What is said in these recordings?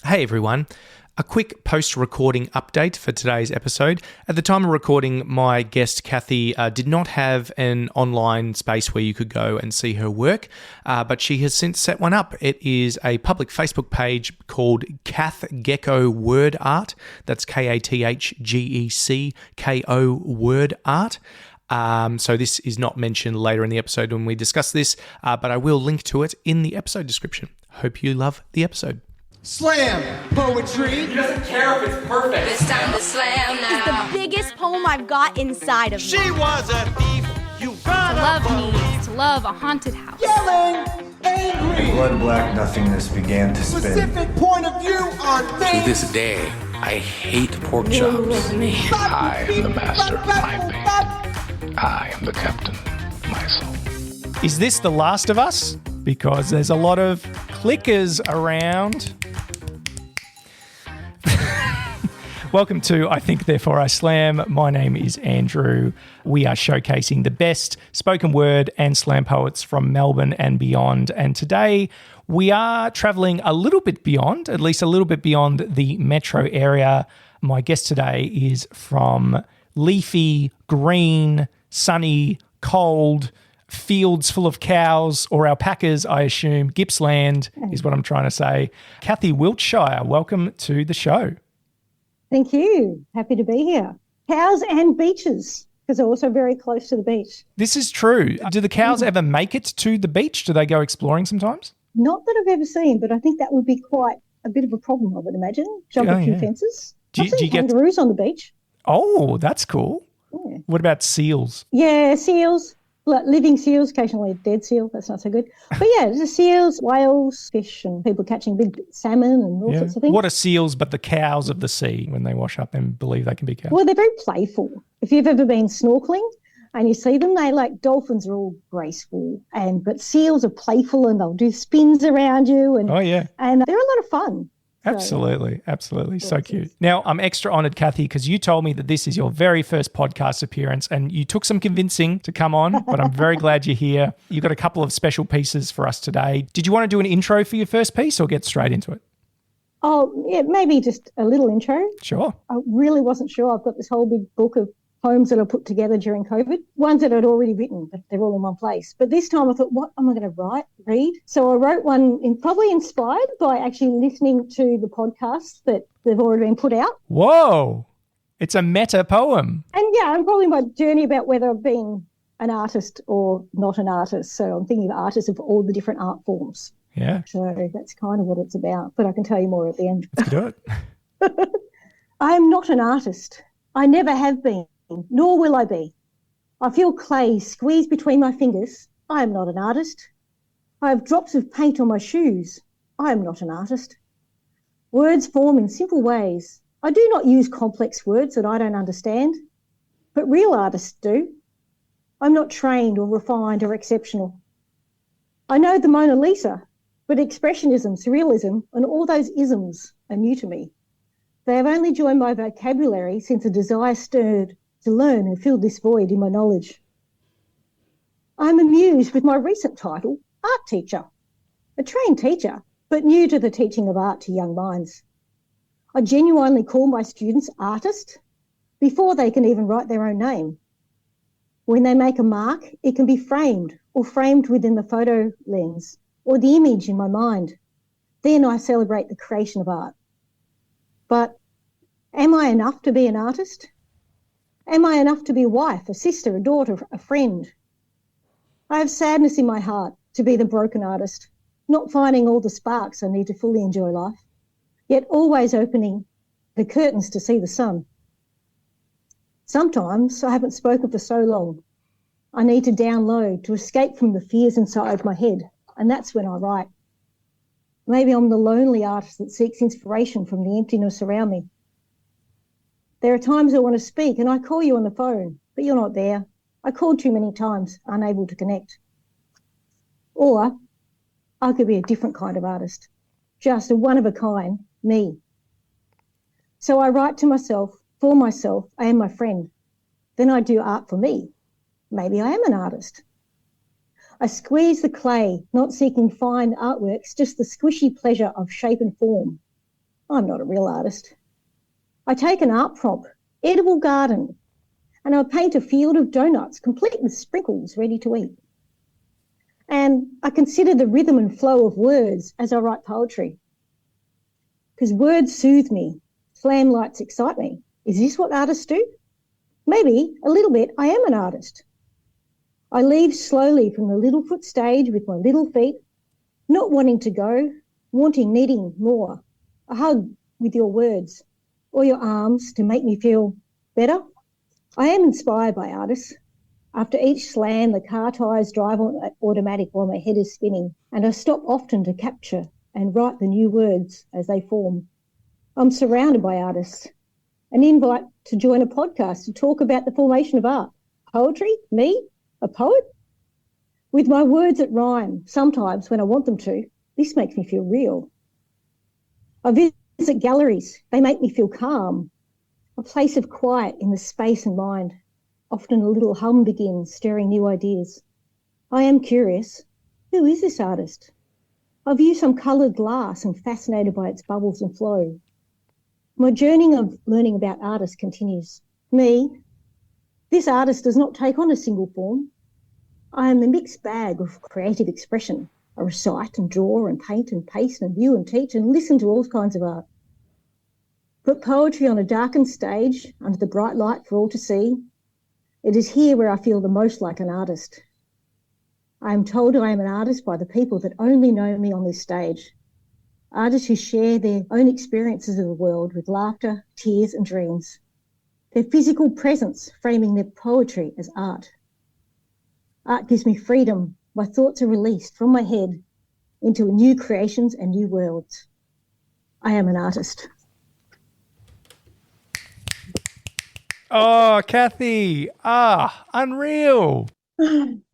Hey everyone. A quick post-recording update for today's episode. At the time of recording, my guest Kathy did not have an online space where you could go and see her work, but she has since set one up. It is a public Facebook page called Kath Gecko Word Art. That's KATHGECKO Word Art. So this is not mentioned later in the episode when we discuss this, but I will link to it in the episode description. Hope you love the episode. Slam poetry. He doesn't care if it's perfect. It's time to slam now. It's the biggest poem I've got inside of me. She was a thief. You gotta Love needs to love a haunted house. Yelling, angry. Blood black nothingness began to spin. Specific point of view on To things. this day, I hate pork chops. I am the master of my fate. I am the captain of my soul. Is this The Last of Us? Because there's a lot of clickers around. Welcome to I Think Therefore I Slam. My name is Andrew. We are showcasing the best spoken word and slam poets from Melbourne and beyond. And today we are travelling a little bit beyond, at least a little bit beyond the metro area. My guest today is from leafy, green, sunny, cold, fields full of cows or alpacas, I assume. Gippsland is what I'm trying to say. Kathy Wiltshire, welcome to the show. Thank you. Happy to be here. Cows and beaches, because they're also very close to the beach. This is true. Do the cows ever make it to the beach? Do they go exploring sometimes? Not that I've ever seen, but I think that would be quite a bit of a problem, I would imagine. Jump a few fences. I've seen kangaroos on the beach. Oh, that's cool. Yeah. What about seals? Yeah, seals. Living seals, occasionally a dead seal. That's not so good. But yeah, there's seals, whales, fish, and people catching big salmon and all sorts of things. What are seals but the cows of the sea when they wash up and believe they can be cows? Well, they're very playful. If you've ever been snorkeling and you see them, dolphins are all graceful, but seals are playful and they'll do spins around you. And, and they're a lot of fun. Absolutely. So cute. Now, I'm extra honoured, Kathy, because you told me that this is your very first podcast appearance and you took some convincing to come on, but I'm very glad you're here. You've got a couple of special pieces for us today. Did you want to do an intro for your first piece or get straight into it? Oh, yeah, maybe just a little intro. Sure. I really wasn't sure. I've got this whole big book of poems that I put together during COVID, ones that I'd already written, but they're all in one place. But this time I thought, what am I going to read? So I wrote one probably inspired by actually listening to the podcasts that they've already been put out. Whoa, it's a meta poem. And probably my journey about whether I've been an artist or not an artist. So I'm thinking of artists of all the different art forms. Yeah. So that's kind of what it's about, but I can tell you more at the end. Let's do it. I am not an artist. I never have been. Nor will I be. I feel clay squeezed between my fingers. I am not an artist. I have drops of paint on my shoes. I am not an artist. Words form in simple ways. I do not use complex words that I don't understand, but real artists do. I'm not trained or refined or exceptional. I know the Mona Lisa, but expressionism, surrealism, and all those isms are new to me. They have only joined my vocabulary since a desire stirred to learn and fill this void in my knowledge. I'm amused with my recent title, art teacher, a trained teacher, but new to the teaching of art to young minds. I genuinely call my students artist before they can even write their own name. When they make a mark, it can be framed or framed within the photo lens or the image in my mind. Then I celebrate the creation of art. But am I enough to be an artist? Am I enough to be a wife, a sister, a daughter, a friend? I have sadness in my heart to be the broken artist, not finding all the sparks I need to fully enjoy life, yet always opening the curtains to see the sun. Sometimes I haven't spoken for so long. I need to download to escape from the fears inside my head, and that's when I write. Maybe I'm the lonely artist that seeks inspiration from the emptiness around me. There are times I want to speak and I call you on the phone, but you're not there. I called too many times, unable to connect. Or I could be a different kind of artist, just a one-of-a-kind me. So I write to myself, for myself, and my friend. Then I do art for me. Maybe I am an artist. I squeeze the clay, not seeking fine artworks, just the squishy pleasure of shape and form. I'm not a real artist. I take an art prop, edible garden, and I paint a field of donuts complete with sprinkles ready to eat. And I consider the rhythm and flow of words as I write poetry. Because words soothe me, slam lights excite me. Is this what artists do? Maybe, a little bit, I am an artist. I leave slowly from the Littlefoot stage with my little feet, not wanting to go, wanting, needing more. A hug with your words or your arms to make me feel better. I am inspired by artists. After each slam, the car tyres drive on automatic while my head is spinning, and I stop often to capture and write the new words as they form. I'm surrounded by artists. An invite to join a podcast to talk about the formation of art. Poetry? Me? A poet? With my words that rhyme, sometimes when I want them to. This makes me feel real. I visit galleries. They make me feel calm. A place of quiet in the space and mind. Often a little hum begins, stirring new ideas. I am curious. Who is this artist? I view some coloured glass and fascinated by its bubbles and flow. My journey of learning about artists continues. Me, this artist does not take on a single form. I am a mixed bag of creative expression. I recite and draw and paint and paste and view and teach and listen to all kinds of art. Put poetry on a darkened stage under the bright light for all to see. It is here where I feel the most like an artist. I am told I am an artist by the people that only know me on this stage. Artists who share their own experiences of the world with laughter, tears and dreams. Their physical presence framing their poetry as art. Art gives me freedom. My thoughts are released from my head into new creations and new worlds. I am an artist. Oh, Kathy. Unreal.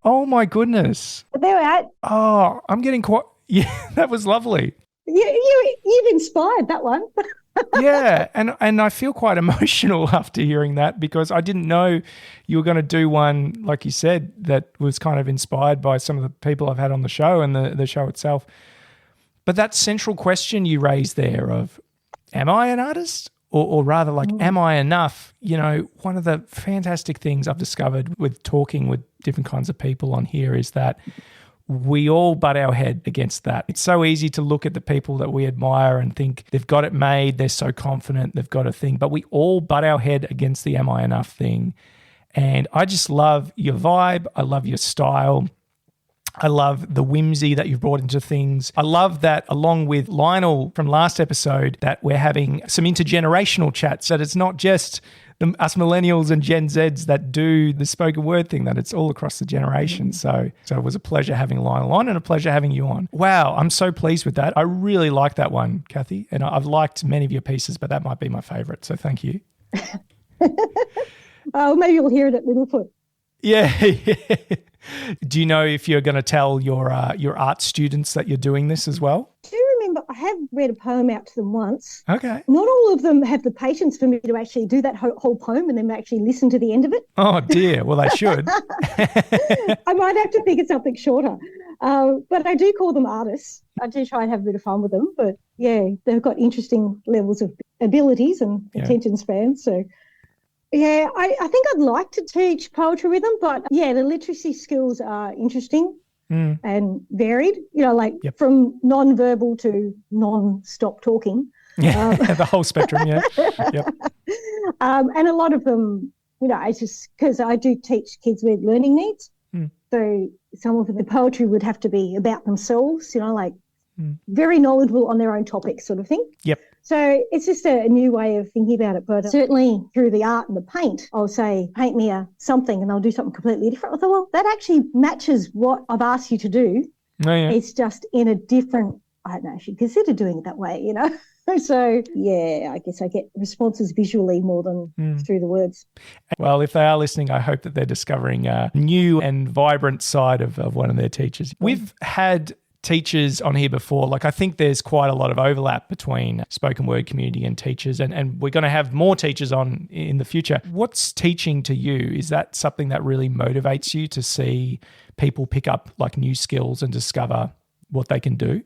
Oh, my goodness. There we are. Oh, I'm getting quite... Yeah, that was lovely. You've inspired that one. Yeah, and I feel quite emotional after hearing that because I didn't know you were going to do one, like you said, that was kind of inspired by some of the people I've had on the show and the show itself. But that central question you raised there of, am I an artist? Or rather like, am I enough? You know, one of the fantastic things I've discovered with talking with different kinds of people on here is that we all butt our head against that. It's so easy to look at the people that we admire and think they've got it made, they're so confident, they've got a thing, but we all butt our head against the am I enough thing. And I just love your vibe. I love your style. I love the whimsy that you've brought into things. I love that along with Lionel from last episode that we're having some intergenerational chats, that it's not just us millennials and Gen Zs that do the spoken word thing, that it's all across the generation. So it was a pleasure having Lionel on and a pleasure having you on. Wow, I'm so pleased with that. I really like that one, Kathy, and I've liked many of your pieces, but that might be my favourite. So thank you. Maybe you'll hear it at Littlefoot. Yeah. Do you know if you're going to tell your art students that you're doing this as well? I do remember I have read a poem out to them once. Okay. Not all of them have the patience for me to actually do that whole poem and then actually listen to the end of it. Oh, dear. Well, they should. I might have to think of something shorter. But I do call them artists. I do try and have a bit of fun with them. But, yeah, they've got interesting levels of abilities and attention spans. So, yeah, I think I'd like to teach poetry with them. But, yeah, the literacy skills are interesting and varied, you know, like from non-verbal to non-stop talking. Yeah, the whole spectrum, yeah. Yep. And a lot of them, you know, it's just because I do teach kids with learning needs. So some of the poetry would have to be about themselves, you know, like very knowledgeable on their own topic sort of thing. Yep. So it's just a new way of thinking about it. But certainly through the art and the paint, I'll say, paint me something and I'll do something completely different. I thought, well, that actually matches what I've asked you to do. Oh, yeah. It's just in a different, I don't know if you consider doing it that way, you know. So, yeah, I guess I get responses visually more than through the words. Well, if they are listening, I hope that they're discovering a new and vibrant side of one of their teachers. We've had teachers on here before. Like, I think there's quite a lot of overlap between spoken word community and teachers, and we're going to have more teachers on in the future. What's teaching to you? Is that something that really motivates you to see people pick up like new skills and discover what they can do?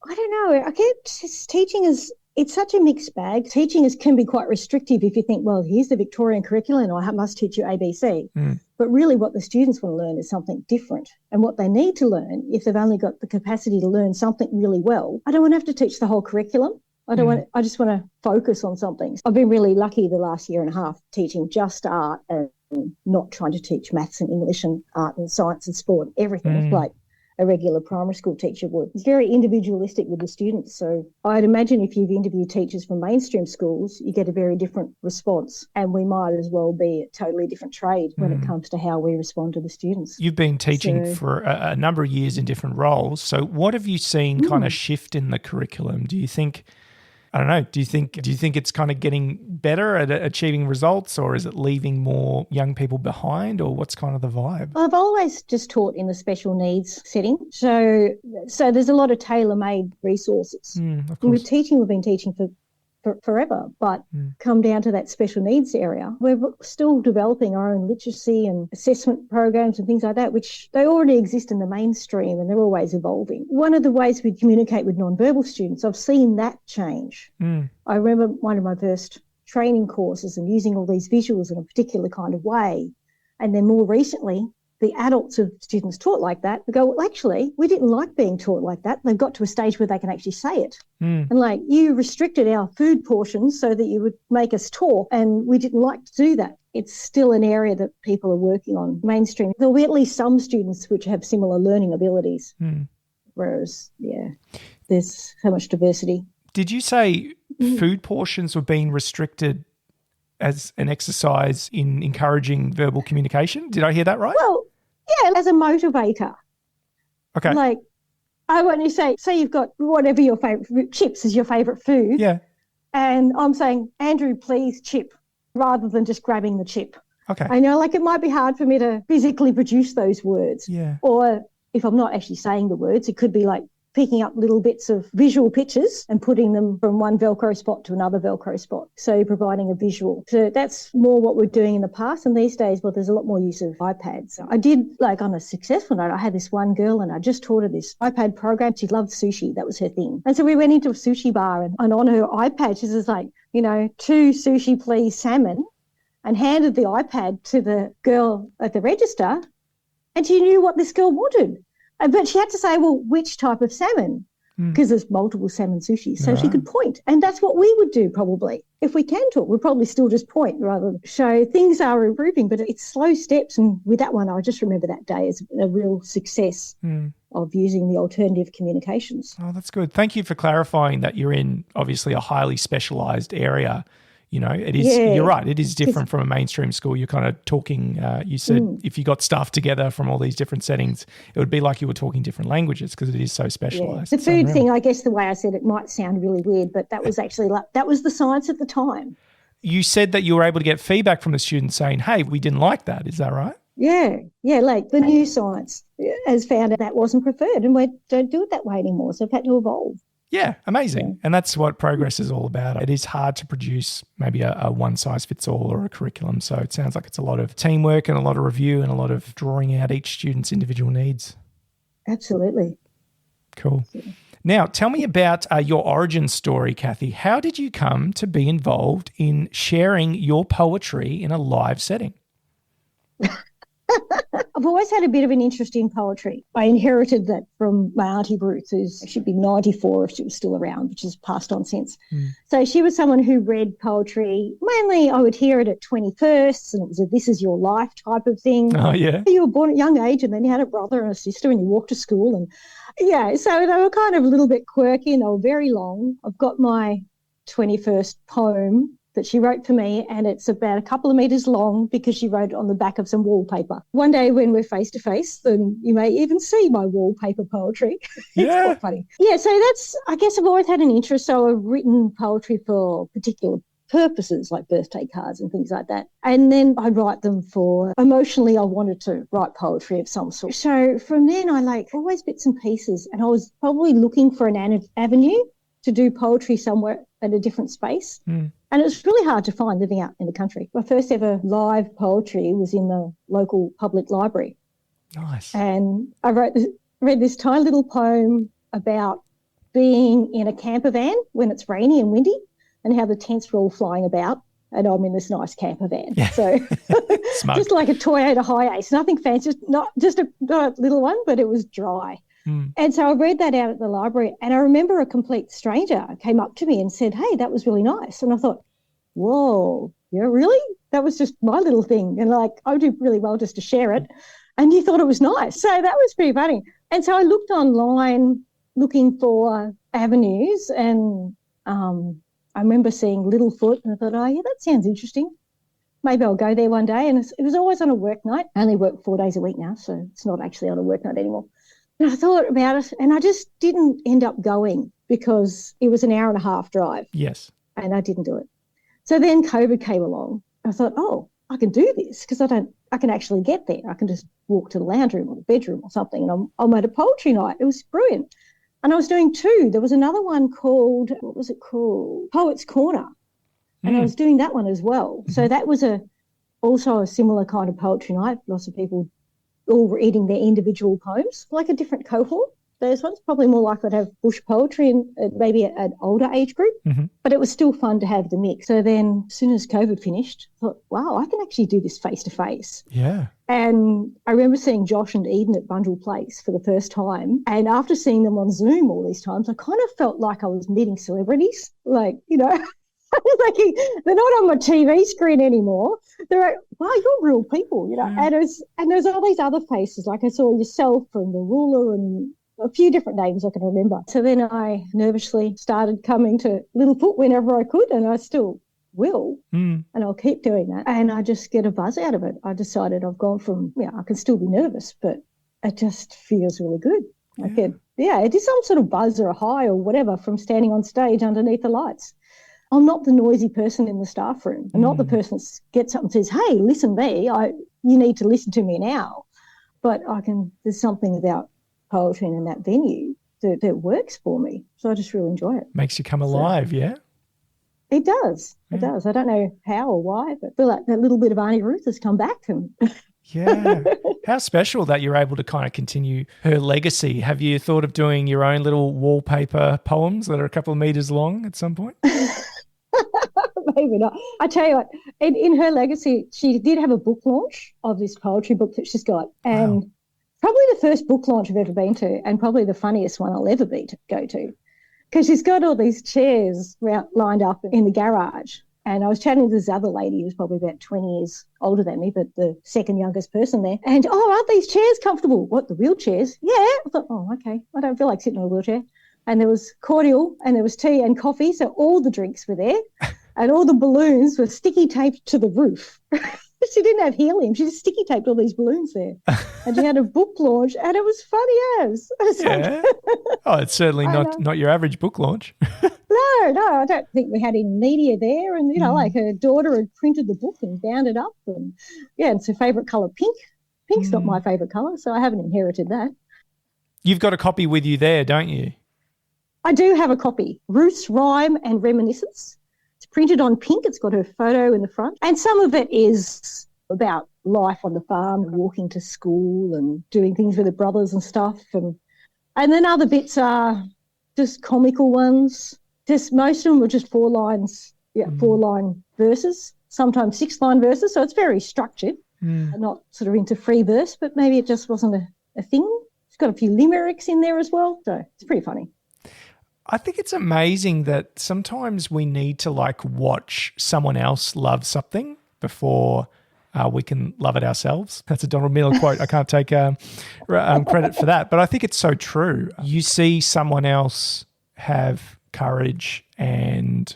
I don't know. I get teaching is it's such a mixed bag. Teaching can be quite restrictive if you think, well, here's the Victorian curriculum and I must teach you ABC. But really what the students want to learn is something different. And what they need to learn, if they've only got the capacity to learn something really well, I don't want to have to teach the whole curriculum. I just want to focus on something. I've been really lucky the last year and a half teaching just art and not trying to teach maths and English and art and science and sport, everything like a regular primary school teacher would. It's very individualistic with the students. So I'd imagine if you've interviewed teachers from mainstream schools, you get a very different response. And we might as well be a totally different trade when it comes to how we respond to the students. You've been teaching for a number of years in different roles. So what have you seen kind of shift in the curriculum? Do you think... I don't know. Do you think it's kind of getting better at achieving results, or is it leaving more young people behind, or what's kind of the vibe? I've always just taught in the special needs setting. So there's a lot of tailor-made resources. Of course. With teaching, we've been teaching for forever, but come down to that special needs area, we're still developing our own literacy and assessment programs and things like that, which they already exist in the mainstream and they're always evolving. One of the ways we communicate with nonverbal students, I've seen that change. I remember one of my first training courses and using all these visuals in a particular kind of way. And then more recently, the adults of students taught like that, they go, well, actually, we didn't like being taught like that. They've got to a stage where they can actually say it. And like, you restricted our food portions so that you would make us talk, and we didn't like to do that. It's still an area that people are working on mainstream. There'll be at least some students which have similar learning abilities, whereas, there's so much diversity. Did you say food portions were being restricted as an exercise in encouraging verbal communication? Did I hear that right? Well, yeah, as a motivator. Okay. Like, I want you to say you've got whatever your favourite, chips is your favourite food. Yeah. And I'm saying, Andrew, please chip, rather than just grabbing the chip. Okay. I know, like, it might be hard for me to physically produce those words. Yeah. Or if I'm not actually saying the words, it could be like picking up little bits of visual pictures and putting them from one Velcro spot to another Velcro spot. So you're providing a visual. So that's more what we're doing in the past. And these days, well, there's a lot more use of iPads. So I did, like, on a successful note, I had this one girl and I just taught her this iPad program. She loved sushi. That was her thing. And so we went into a sushi bar and on her iPad, she was like, 2 sushi, please, salmon, and handed the iPad to the girl at the register. And she knew what this girl wanted. But she had to say, well, which type of salmon? Because there's multiple salmon sushi. So she could point. And that's what we would do probably. If we can talk, we'd probably still just point rather than show. Things are improving, but it's slow steps. And with that one, I just remember that day as a real success of using the alternative communications. Oh, that's good. Thank you for clarifying that you're in obviously a highly specialised area. It is. Yeah. You're right. It is different from a mainstream school. You're kind of talking. You said if you got staff together from all these different settings, it would be like you were talking different languages because it is so specialised. The food thing, I guess the way I said it might sound really weird, but that was actually that was the science at the time. You said that you were able to get feedback from the students saying, "Hey, we didn't like that." Is that right? Yeah. Like the new science has found that wasn't preferred, and we don't do it that way anymore. So we've had to evolve. Yeah, amazing. Yeah. And that's what progress is all about. It is hard to produce maybe a one-size-fits-all or a curriculum. So it sounds like it's a lot of teamwork and a lot of review and a lot of drawing out each student's individual needs. Absolutely. Cool. Now, tell me about your origin story, Kathy. How did you come to be involved in sharing your poetry in a live setting? I've always had a bit of an interest in poetry. I inherited that from my Auntie Ruth, she'd be 94 if she was still around, which has passed on since. So she was someone who read poetry. Mainly I would hear it at 21st, and it was a this is your life type of thing. Oh, yeah. You were born at a young age and then you had a brother and a sister and you walked to school. And so they were kind of a little bit quirky and they were very long. I've got my 21st poem that she wrote for me, and it's about a couple of metres long because she wrote it on the back of some wallpaper. One day when we're face-to-face, then you may even see my wallpaper poetry. It's quite funny. Yeah, so I guess I've always had an interest, so I've written poetry for particular purposes like birthday cards and things like that. And then I'd write them emotionally I wanted to write poetry of some sort. So from then I always bits and pieces, and I was probably looking for an avenue to do poetry somewhere at a different space. And it was really hard to find living out in the country. My first ever live poetry was in the local public library. Nice. And I read this tiny little poem about being in a camper van when it's rainy and windy and how the tents were all flying about and I'm in this nice camper van. Yeah. So just like a Toyota Hi-Ace, nothing fancy, not a little one, but it was dry. And so I read that out at the library and I remember a complete stranger came up to me and said, hey, that was really nice. And I thought, whoa, yeah, really? That was just my little thing. And like, I do really well just to share it. And you thought it was nice. So that was pretty funny. And so I looked online looking for avenues and I remember seeing Littlefoot and I thought, oh, yeah, that sounds interesting. Maybe I'll go there one day. And it was always on a work night. I only work 4 days a week now, so it's not actually on a work night anymore. And I thought about it and I just didn't end up going because it was an hour and a half drive. Yes. And I didn't do it. So then COVID came along. I thought, oh, I can do this because I can actually get there. I can just walk to the lounge room or the bedroom or something and I'm at a poetry night. It was brilliant. And I was doing two. There was another one called, what was it called? Poets Corner. And I was doing that one as well. So that was also a similar kind of poetry night. Lots of people all reading their individual poems, like a different cohort. Those ones probably more likely to have bush poetry and maybe an older age group, but it was still fun to have the mix. So then as soon as COVID finished, I thought, wow, I can actually do this face-to-face. Yeah. And I remember seeing Josh and Eden at Bundle Place for the first time. And after seeing them on Zoom all these times, I kind of felt like I was meeting celebrities, like, you know, like they're not on my TV screen anymore. They're like, wow, you're real people, you know. And there's all these other faces, like I saw yourself and the ruler and a few different names I can remember. So then I nervously started coming to Littlefoot whenever I could, and I still will, and I'll keep doing that. And I just get a buzz out of it. I decided I've gone from, I can still be nervous, but it just feels really good. It is some sort of buzz or a high or whatever from standing on stage underneath the lights. I'm not the noisy person in the staff room. I'm not the person that gets up and says, hey, listen me, you need to listen to me now. But there's something about poetry in that venue that works for me. So I just really enjoy it. Makes you come alive, yeah? It does. It does. I don't know how or why, but I feel like that little bit of Auntie Ruth has come back to me. Yeah. How special that you're able to kind of continue her legacy. Have you thought of doing your own little wallpaper poems that are a couple of meters long at some point? Maybe not. I tell you what, in her legacy, she did have a book launch of this poetry book that she's got. And probably the first book launch I've ever been to and probably the funniest one I'll ever go to. Because she's got all these chairs lined up in the garage. And I was chatting to this other lady who's probably about 20 years older than me, but the second youngest person there. And, aren't these chairs comfortable? What, the wheelchairs? Yeah. I thought, okay, I don't feel like sitting in a wheelchair. And there was cordial and there was tea and coffee, so all the drinks were there. And all the balloons were sticky taped to the roof. She didn't have helium. She just sticky taped all these balloons there. And she had a book launch and it was funny as. Yeah. It's certainly not your average book launch. No, I don't think we had any media there. And, like her daughter had printed the book and bound it up. And, it's her favourite colour, pink. Pink's not my favourite colour, so I haven't inherited that. You've got a copy with you there, don't you? I do have a copy. Ruth's Rhyme and Reminiscence. It's printed on pink. It's got her photo in the front. And some of it is about life on the farm and walking to school and doing things with her brothers and stuff. And then other bits are just comical ones. Most of them were just 4 lines, 4-line verses, sometimes 6-line verses. So it's very structured. I'm not sort of into free verse, but maybe it just wasn't a thing. It's got a few limericks in there as well. So it's pretty funny. I think it's amazing that sometimes we need to watch someone else love something before we can love it ourselves. That's a Donald Miller quote. I can't take credit for that, but I think it's so true. You see someone else have courage and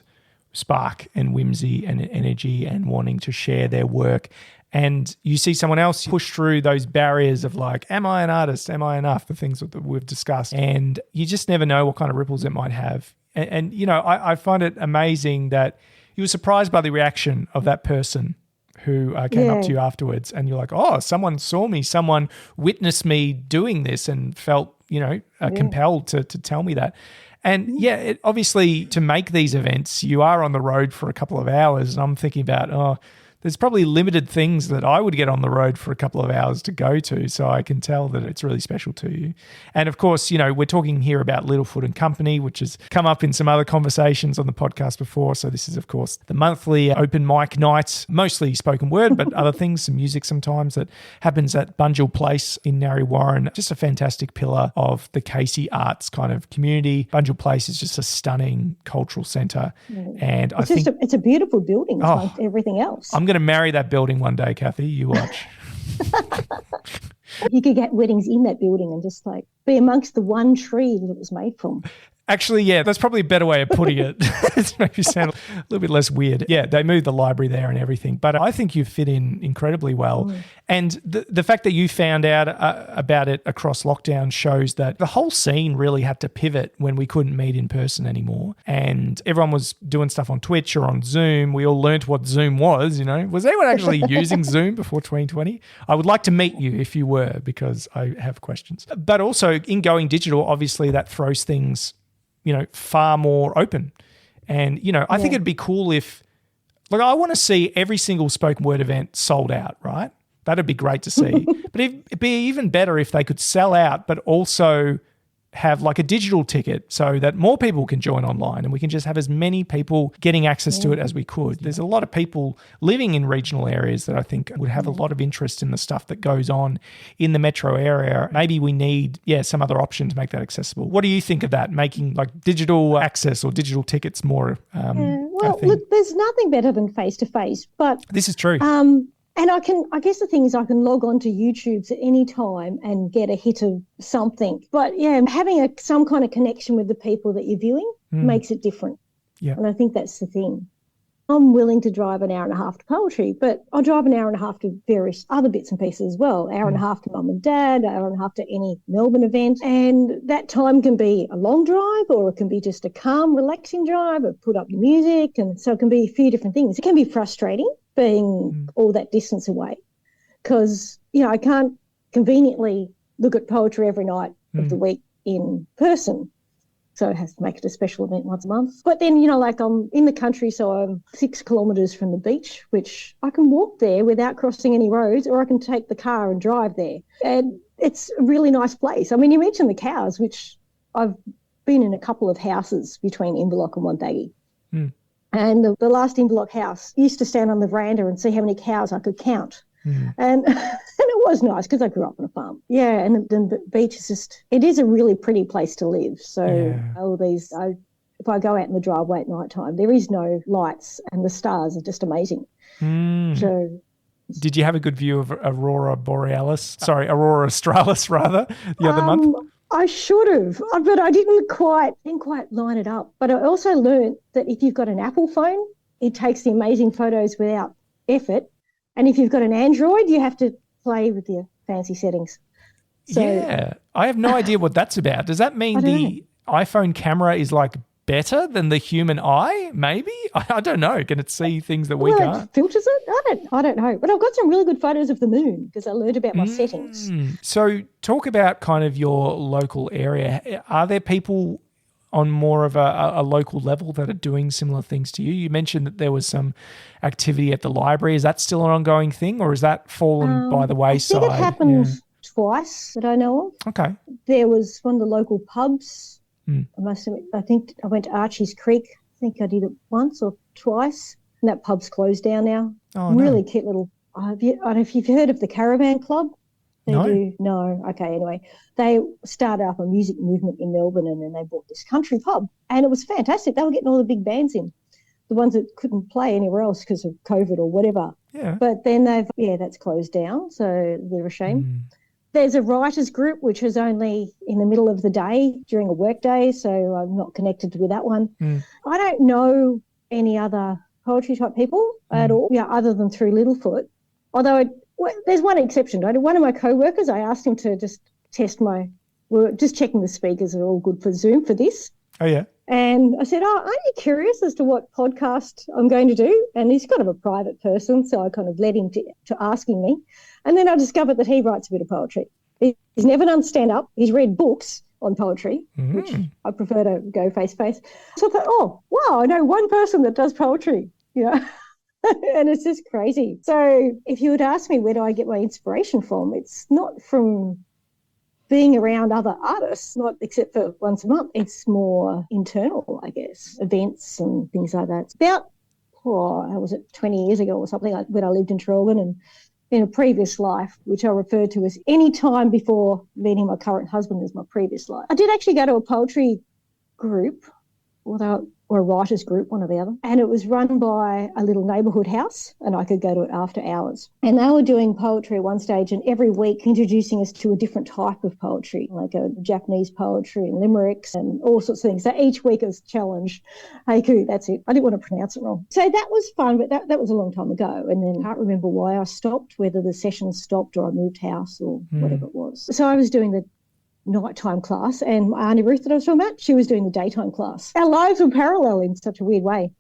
spark and whimsy and energy and wanting to share their work, and you see someone else push through those barriers of am I an artist? Am I enough? The things that we've discussed. And you just never know what kind of ripples it might have. And I find it amazing that you were surprised by the reaction of that person who came up to you afterwards. And you're like, someone saw me, someone witnessed me doing this and felt, compelled to tell me that. And obviously to make these events, you are on the road for a couple of hours. And I'm thinking about, there's probably limited things that I would get on the road for a couple of hours to go to, so I can tell that it's really special to you. And of course, we're talking here about Littlefoot Company, which has come up in some other conversations on the podcast before. So this is, of course, the monthly open mic night, mostly spoken word, but other things, some music sometimes, that happens at Bunjil Place in Narre Warren. Just a fantastic pillar of the Casey arts kind of community. Bunjil Place is just a stunning cultural centre. And it's a beautiful building amongst everything else. I'm going to marry that building one day, Kathy. You watch. You could get weddings in that building and just like be amongst the one tree that it was made from. Actually, yeah, that's probably a better way of putting it. It's make you sound a little bit less weird. Yeah, they moved the library there and everything, but I think you fit in incredibly well. And the fact that you found out about it across lockdown shows that the whole scene really had to pivot when we couldn't meet in person anymore. And everyone was doing stuff on Twitch or on Zoom. We all learnt what Zoom was, Was anyone actually using Zoom before 2020? I would like to meet you if you were, because I have questions. But also in going digital, obviously that throws things far more open. And, I think it'd be cool if, I want to see every single spoken word event sold out, right? That'd be great to see. But it'd be even better if they could sell out, but also have like a digital ticket so that more people can join online and we can just have as many people getting access to it as we could. There's a lot of people living in regional areas that I think would have a lot of interest in the stuff that goes on in the metro area. Maybe we need, some other option to make that accessible. What do you think of that, making like digital access or digital tickets more? Look, there's nothing better than face-to-face, but this is true. And I guess the thing is I can log on to YouTube at any time and get a hit of something. But having some kind of connection with the people that you're viewing makes it different. Yeah. And I think that's the thing. I'm willing to drive an hour and a half to poetry, but I'll drive an hour and a half to various other bits and pieces as well. Hour and a half to mum and dad, hour and a half to any Melbourne event. And that time can be a long drive or it can be just a calm, relaxing drive or put up your music. And so it can be a few different things. It can be frustrating being all that distance away because, I can't conveniently look at poetry every night of the week in person. So it has to make it a special event once a month. But then, I'm in the country, so I'm 6 kilometres from the beach, which I can walk there without crossing any roads, or I can take the car and drive there. And it's a really nice place. I mean, you mentioned the cows, which I've been in a couple of houses between Inverloch and Wonthaggi. And the last Inverloch house used to stand on the veranda and see how many cows I could count. And it was nice because I grew up on a farm. Yeah, and the beach is it is a really pretty place to live. So if I go out in the driveway at night time, there is no lights and the stars are just amazing. So, did you have a good view of Aurora Australis rather, the other month? I should have, but I didn't quite line it up. But I also learned that if you've got an Apple phone, it takes the amazing photos without effort. And if you've got an Android, you have to play with your fancy settings. So, I have no idea what that's about. Does that mean the iPhone camera is like better than the human eye? Maybe? I don't know. Can it see things that we can't? It filters it? I don't know. But I've got some really good photos of the moon because I learned about my settings. So talk about kind of your local area. Are there people on more of a local level that are doing similar things to you? You mentioned that there was some activity at the library. Is that still an ongoing thing or has that fallen by the wayside? I think it happened twice that I know of. Okay. There was one of the local pubs. I think I went to Archie's Creek. I think I did it once or twice. And that pub's closed down now. Oh, really cute little. I don't know if you've heard of the Caravan Club. No. No. Okay, anyway. They started up a music movement in Melbourne and then they bought this country pub. And it was fantastic. They were getting all the big bands in, the ones that couldn't play anywhere else because of COVID or whatever. Yeah. But then that's closed down, so they're a shame. There's a writers group which is only in the middle of the day during a work day, so I'm not connected with that one. I don't know any other poetry type people at all, other than through Littlefoot. Although there's one exception. One of my co-workers, I asked him to just test we're just checking the speakers are all good for Zoom for this. Oh, yeah. And I said, aren't you curious as to what podcast I'm going to do? And he's kind of a private person, so I kind of led him to asking me. And then I discovered that he writes a bit of poetry. He's never done stand-up. He's read books on poetry, which I prefer to go face-to-face. So I thought, oh, wow, I know one person that does poetry, And it's just crazy. So if you would ask me where do I get my inspiration from, it's not from being around other artists, not except for once a month. It's more internal, I guess, events and things like that. It's about, how was it, 20 years ago or something, like when I lived in Trelban, and in a previous life, which I refer to as any time before meeting my current husband as my previous life. I did actually go to a poetry group, or a writers group, one or the other, and it was run by a little neighbourhood house, and I could go to it after hours. And they were doing poetry at one stage, and every week introducing us to a different type of poetry, like a Japanese poetry and limericks and all sorts of things. So each week it was challenged. Haiku, that's it. I didn't want to pronounce it wrong. So that was fun, but that was a long time ago. And then I can't remember why I stopped, whether the session stopped or I moved house or whatever it was. So I was doing the nighttime class, and my Auntie Ruth that I was talking about, she was doing the daytime class. Our lives were parallel in such a weird way.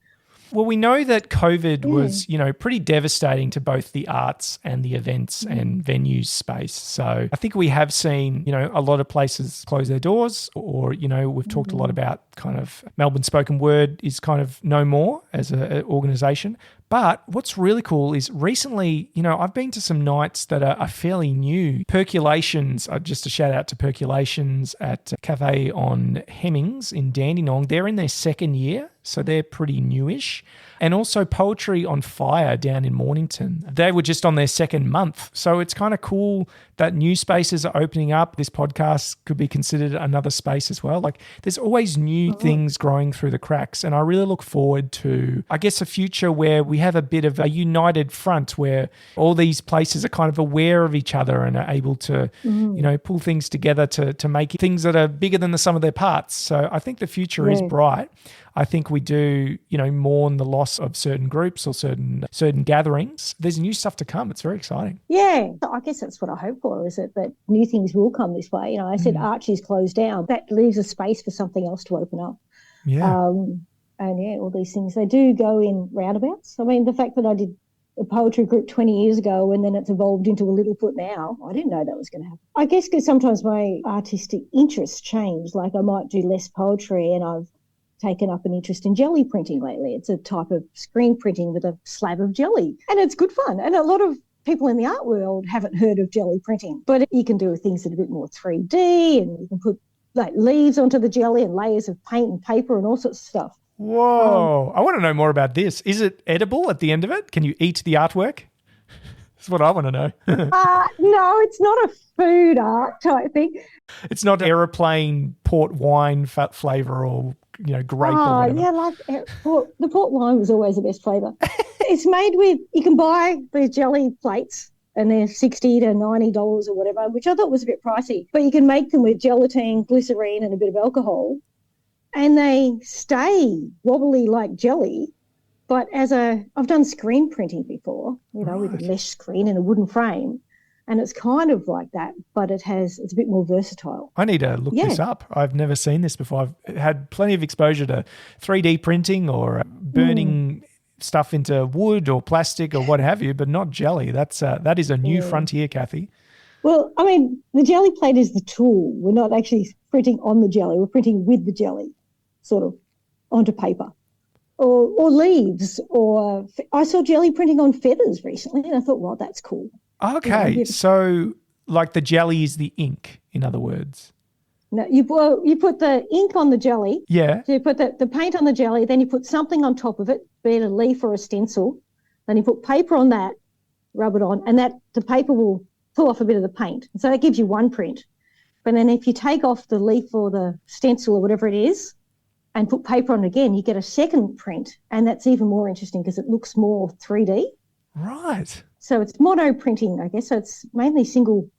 Well, we know that COVID was, pretty devastating to both the arts and the events and venues space. So I think we have seen, a lot of places close their doors, or, we've talked a lot about kind of Melbourne spoken word is kind of no more as an organisation. But what's really cool is recently, I've been to some nights that are fairly new. Percolations, just a shout out to Percolations at Cafe on Hemmings in Dandenong. They're in their second year, so they're pretty newish. And also Poetry on Fire down in Mornington. They were just on their second month. So it's kind of cool that new spaces are opening up. This podcast could be considered another space as well. Like there's always new things growing through the cracks. And I really look forward to, I guess, a future where we have a bit of a united front where all these places are kind of aware of each other and are able to, pull things together to make things that are bigger than the sum of their parts. So I think the future is bright. I think we do, mourn the loss of certain groups or certain gatherings. There's new stuff to come. It's very exciting. Yeah, I guess that's what I hope for, is that new things will come this way. I said Archie's closed down. That leaves a space for something else to open up. Yeah. All these things, they do go in roundabouts. I mean, the fact that I did a poetry group 20 years ago and then it's evolved into a Littlefoot now, I didn't know that was going to happen. I guess because sometimes my artistic interests change. Like I might do less poetry, and I've taken up an interest in jelly printing lately. It's a type of screen printing with a slab of jelly, and it's good fun. And a lot of people in the art world haven't heard of jelly printing, but you can do things that are a bit more 3D, and you can put like leaves onto the jelly and layers of paint and paper and all sorts of stuff. Whoa. I want to know more about this. Is it edible at the end of it? Can you eat the artwork? That's what I want to know. No, it's not a food art type thing. It's not aeroplane port wine flavour or grape or whatever. Yeah, like the port wine was always the best flavour. It's made with, you can buy the jelly plates and they're $60 to $90 or whatever, which I thought was a bit pricey. But you can make them with gelatin, glycerine and a bit of alcohol, and they stay wobbly like jelly. But I've done screen printing before, with a mesh screen and a wooden frame. And it's kind of like that, but it's a bit more versatile. I need to look this up. I've never seen this before. I've had plenty of exposure to 3D printing or burning stuff into wood or plastic or what have you, but not jelly. That is a new frontier, Kathy. Well, I mean, the jelly plate is the tool. We're not actually printing on the jelly. We're printing with the jelly, sort of, onto paper. Or leaves, or I saw jelly printing on feathers recently, and I thought, well, that's cool. Okay, so like the jelly is the ink, in other words. No, you put the ink on the jelly. Yeah. So you put the paint on the jelly, then you put something on top of it, be it a leaf or a stencil. Then you put paper on that, rub it on, and the paper will pull off a bit of the paint. So that gives you one print. But then if you take off the leaf or the stencil or whatever it is and put paper on again, you get a second print, and that's even more interesting because it looks more 3D. Right. So it's mono printing, I guess. So it's mainly single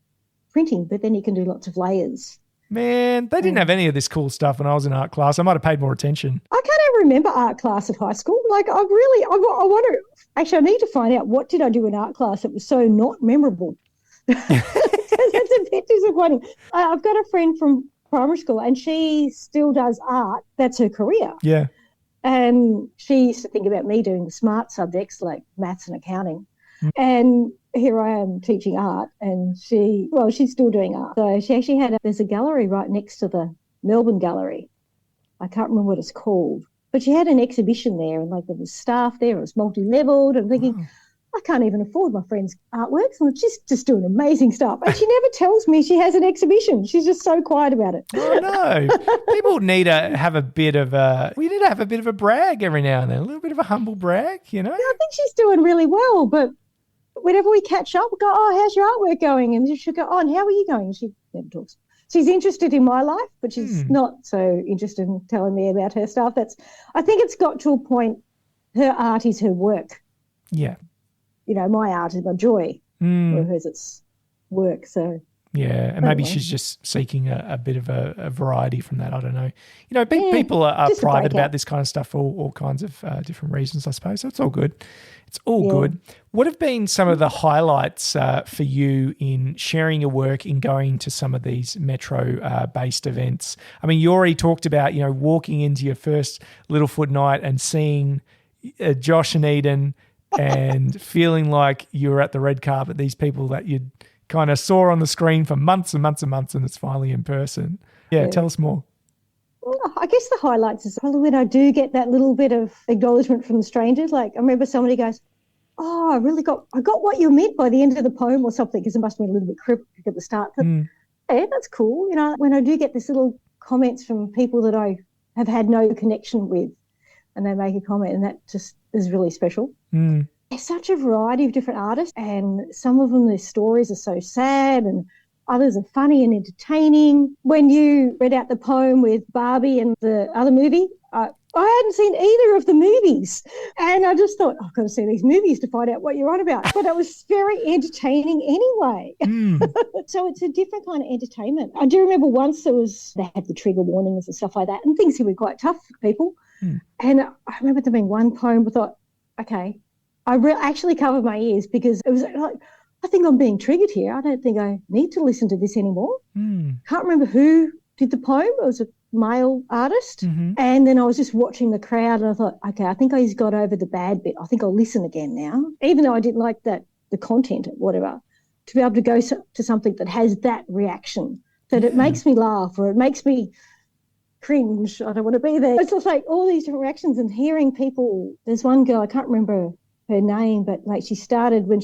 printing, but then you can do lots of layers. Man, they didn't have any of this cool stuff when I was in art class. I might have paid more attention. I can't even remember art class at high school. Like I wonder, actually I need to find out what did I do in art class that was so not memorable. That's a bit disappointing. I've got a friend from primary school and she still does art. That's her career. Yeah. And she used to think about me doing the smart subjects like maths and accounting. And here I am teaching art, and she's still doing art. So she actually there's a gallery right next to the Melbourne gallery. I can't remember what it's called. But she had an exhibition there, and like there was staff there. It was multi-leveled. And I'm thinking, I can't even afford my friend's artworks, and she's just doing amazing stuff. And she never tells me she has an exhibition. She's just so quiet about it. Oh no! People need to have a bit of a. We need to have a bit of a brag every now and then, a little bit of a humble brag, you know. Yeah, I think she's doing really well, but whenever we catch up, we go, "Oh, how's your artwork going?" And she'll go, "Oh, and how are you going?" And she never talks. She's interested in my life, but she's not so interested in telling me about her stuff. I think it's got to a point. Her art is her work. Yeah. You know, my art is my joy, or hers it's work. So yeah, and maybe she's just seeking a bit of a variety from that. I don't know. You know, people are private about this kind of stuff for all kinds of different reasons, I suppose. So it's all good. It's all good. What have been some of the highlights for you in sharing your work, in going to some of these metro-based events? I mean, you already talked about, you know, walking into your first Littlefoot night and seeing Josh and Eden and feeling like you were at the red carpet, these people that you kind of saw on the screen for months and months and months, and it's finally in person. Yeah, tell us more. Well, I guess the highlights is probably when I do get that little bit of acknowledgement from the strangers. Like I remember somebody goes, "Oh, I got what you meant by the end of the poem," or something, because it must have been a little bit cryptic at the start. But, yeah, that's cool. You know, when I do get this little comments from people that I have had no connection with, and they make a comment, and that just is really special. There's such a variety of different artists, and some of them, their stories are so sad, and others are funny and entertaining. When you read out the poem with Barbie and the other movie, I hadn't seen either of the movies, and I just thought, I've got to see these movies to find out what you're on about. But it was very entertaining anyway. So it's a different kind of entertainment. I do remember once they had the trigger warnings and stuff like that, and things can be quite tough for people. And I remember there being one poem I thought, okay, I actually covered my ears, because it was like, I think I'm being triggered here. I don't think I need to listen to this anymore. Can't remember who did the poem. It was a male artist. And then I was just watching the crowd, and I thought, okay, I think he's got over the bad bit. I think I'll listen again now. Even though I didn't like the content or whatever, to be able to go to something that has that reaction, that it makes me laugh or it makes me cringe. I don't want to be there. It's just like all these different reactions, and hearing people. There's one girl, I can't remember her name, but like she started when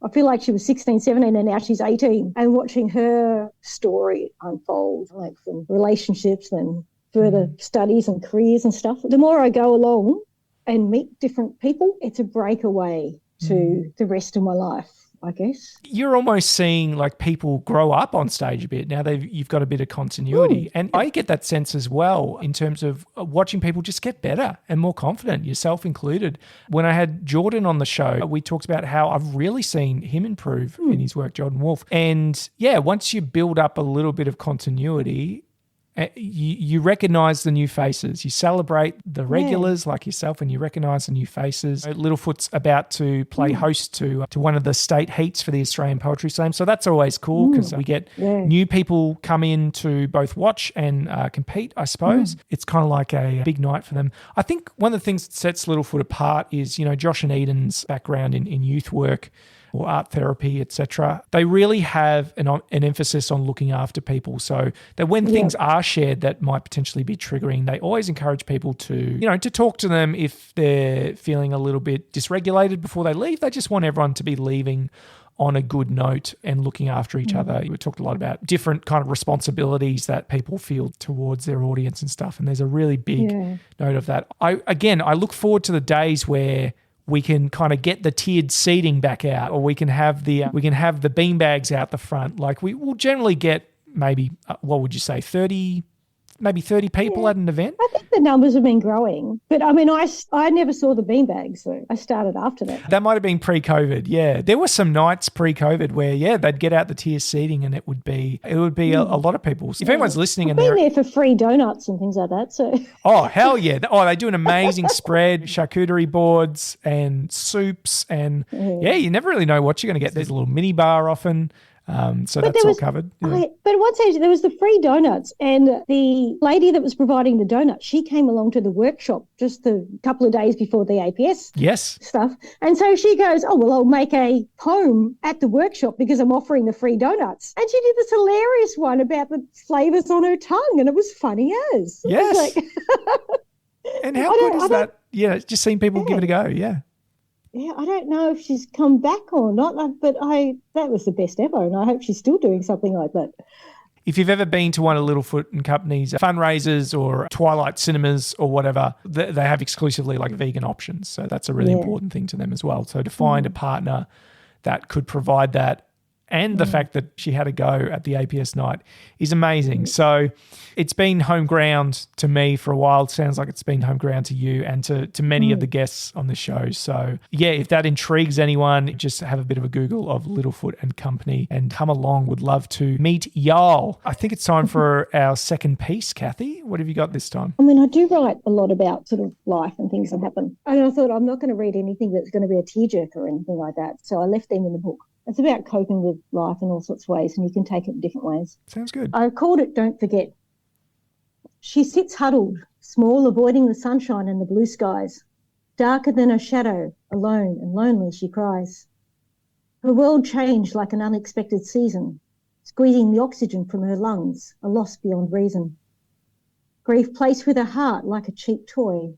I feel like she was 16, 17, and now she's 18, and watching her story unfold, like from relationships and further studies and careers and stuff. The more I go along and meet different people, it's a breakaway to the rest of my life, I guess. You're almost seeing like people grow up on stage a bit. Now you've got a bit of continuity. And I get that sense as well in terms of watching people just get better and more confident, yourself included. When I had Jordan on the show, we talked about how I've really seen him improve in his work, Jordan Wolfe. And yeah, once you build up a little bit of continuity, you recognise the new faces. You celebrate the regulars like yourself, and you recognise the new faces. Littlefoot's about to play host to one of the state heats for the Australian Poetry Slam, so that's always cool, because we get new people come in to both watch and compete, I suppose. It's kind of like a big night for them. I think one of the things that sets Littlefoot apart is, you know, Josh and Eden's background in youth work or art therapy, etc. They really have an emphasis on looking after people, so that when things are shared that might potentially be triggering, they always encourage people to talk to them if they're feeling a little bit dysregulated before they leave. They just want everyone to be leaving on a good note and looking after each other. We talked a lot about different kind of responsibilities that people feel towards their audience and stuff, and there's a really big note of that. I look forward to the days where we can kind of get the tiered seating back out, or we can have the beanbags out the front. Like we will generally get maybe, what would you say, 30 people at an event? I think the numbers have been growing. But I mean, I never saw the beanbags, so I started after that. That might have been pre-COVID, yeah. There were some nights pre-COVID where, they'd get out the tier seating, and it would be a lot of people. If anyone's listening I've been there for free donuts and things like that. So. Oh, hell yeah. Oh, they do an amazing spread, charcuterie boards and soups, and you never really know what you're going to get. There's a little mini bar often. So that's all covered. Yeah. But at one stage, there was the free donuts, and the lady that was providing the donuts, she came along to the workshop just a couple of days before the APS stuff. And so she goes, oh, well, I'll make a poem at the workshop because I'm offering the free donuts. And she did this hilarious one about the flavours on her tongue, and it was funny as. Yes. And how good is that? Yeah, just seeing people give it a go. Yeah. Yeah, I don't know if she's come back or not, but that was the best ever, and I hope she's still doing something like that. If you've ever been to one of Littlefoot and Company's fundraisers or Twilight Cinemas or whatever, they have exclusively like vegan options. So that's a really important thing to them as well. So to find a partner that could provide that, and the fact that she had a go at the APS night is amazing. So it's been home ground to me for a while. It sounds like it's been home ground to you and to many of the guests on the show. So yeah, if that intrigues anyone, just have a bit of a Google of Littlefoot and Company and come along. Would love to meet y'all. I think it's time for our second piece, Kathy. What have you got this time? I mean, I do write a lot about sort of life and things that happen. And I thought I'm not going to read anything that's going to be a tearjerker or anything like that. So I left them in the book. It's about coping with life in all sorts of ways, and you can take it in different ways. Sounds good. I called it Don't Forget. She sits huddled, small, avoiding the sunshine and the blue skies. Darker than a shadow, alone and lonely she cries. Her world changed like an unexpected season, squeezing the oxygen from her lungs, a loss beyond reason. Grief placed with her heart like a cheap toy.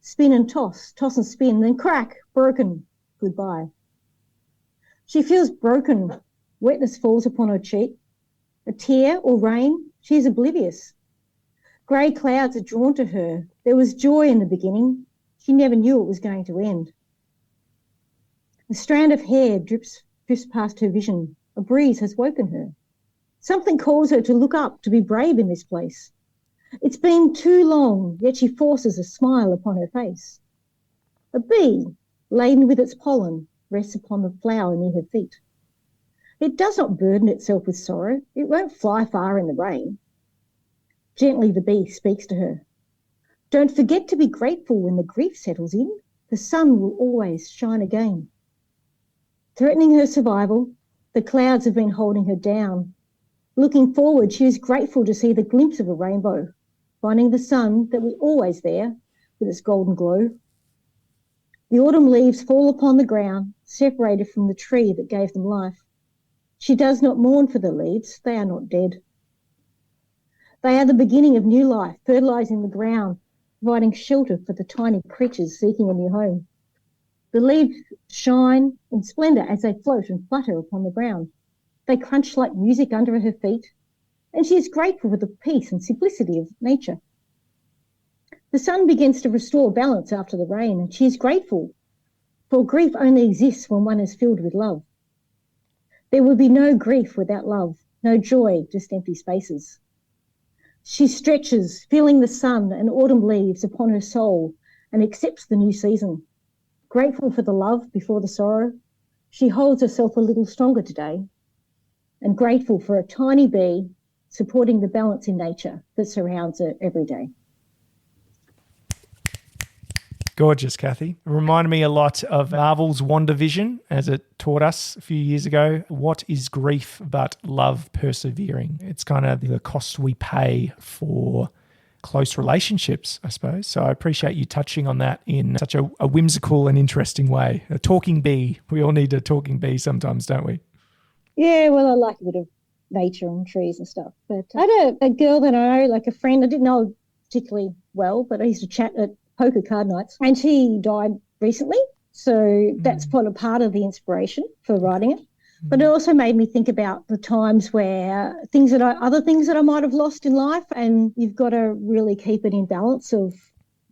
Spin and toss and spin, then crack, broken, goodbye. She feels broken. Wetness falls upon her cheek. A tear or rain, she is oblivious. Grey clouds are drawn to her. There was joy in the beginning. She never knew it was going to end. A strand of hair drifts past her vision. A breeze has woken her. Something calls her to look up, to be brave in this place. It's been too long, yet she forces a smile upon her face. A bee, laden with its pollen, rests upon the flower near her feet. It does not burden itself with sorrow. It won't fly far in the rain. Gently the bee speaks to her. Don't forget to be grateful when the grief settles in. The sun will always shine again. Threatening her survival, the clouds have been holding her down. Looking forward, she is grateful to see the glimpse of a rainbow, finding the sun that was always there with its golden glow. The autumn leaves fall upon the ground, separated from the tree that gave them life. She does not mourn for the leaves, they are not dead. They are the beginning of new life, fertilising the ground, providing shelter for the tiny creatures seeking a new home. The leaves shine in splendour as they float and flutter upon the ground. They crunch like music under her feet, and she is grateful for the peace and simplicity of nature. The sun begins to restore balance after the rain, and she is grateful, for grief only exists when one is filled with love. There would be no grief without love, no joy, just empty spaces. She stretches, feeling the sun and autumn leaves upon her soul, and accepts the new season. Grateful for the love before the sorrow, she holds herself a little stronger today, and grateful for a tiny bee supporting the balance in nature that surrounds her every day. Gorgeous, Kathy. It reminded me a lot of Marvel's WandaVision, as it taught us a few years ago. What is grief but love persevering? It's kind of the cost we pay for close relationships, I suppose. So I appreciate you touching on that in such a whimsical and interesting way. A talking bee. We all need a talking bee sometimes, don't we? Yeah, well, I like a bit of nature and trees and stuff. But I had a girl that I know, like a friend, I didn't know particularly well, but I used to chat at poker card nights, and she died recently. So that's kind of part of the inspiration for writing it. But it also made me think about the times where other things that I might have lost in life, and you've got to really keep it in balance of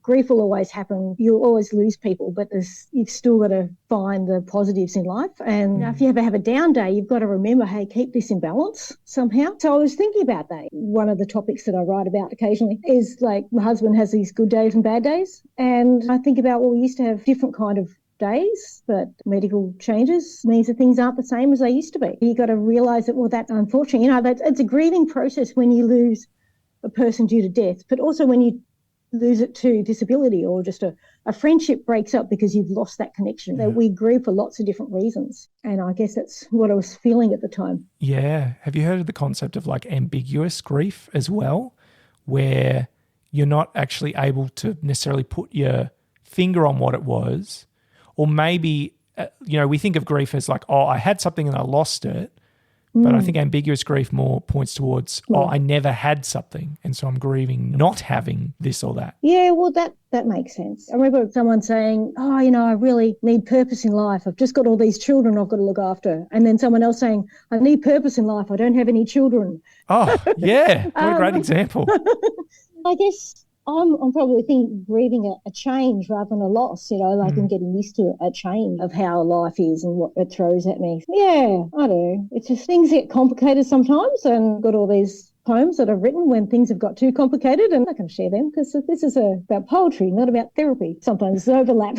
grief will always happen. You'll always lose people, but you've still got to find the positives in life. And if you ever have a down day, you've got to remember, hey, keep this in balance somehow. So I was thinking about that. One of the topics that I write about occasionally is like my husband has these good days and bad days. And I think about, well, we used to have different kind of days, but medical changes means that things aren't the same as they used to be. You got to realise that, well, that unfortunately, it's a grieving process when you lose a person due to death, but also when you lose it to disability, or just a friendship breaks up because you've lost that connection. That we grieve for lots of different reasons. And I guess that's what I was feeling at the time. Yeah. Have you heard of the concept of like ambiguous grief as well, where you're not actually able to necessarily put your finger on what it was? Or maybe, we think of grief as like, oh, I had something and I lost it. But I think ambiguous grief more points towards, I never had something, and so I'm grieving not having this or that. Yeah, well, that makes sense. I remember someone saying, I really need purpose in life. I've just got all these children I've got to look after. And then someone else saying, I need purpose in life. I don't have any children. Oh, yeah. What a great example. I guess I'm probably grieving a change rather than a loss, like I'm getting used to a change of how life is and what it throws at me. Yeah, I do. It's just things get complicated sometimes, and got all these poems that I've written when things have got too complicated, and I can share them because this is about poetry, not about therapy. Sometimes there's overlap.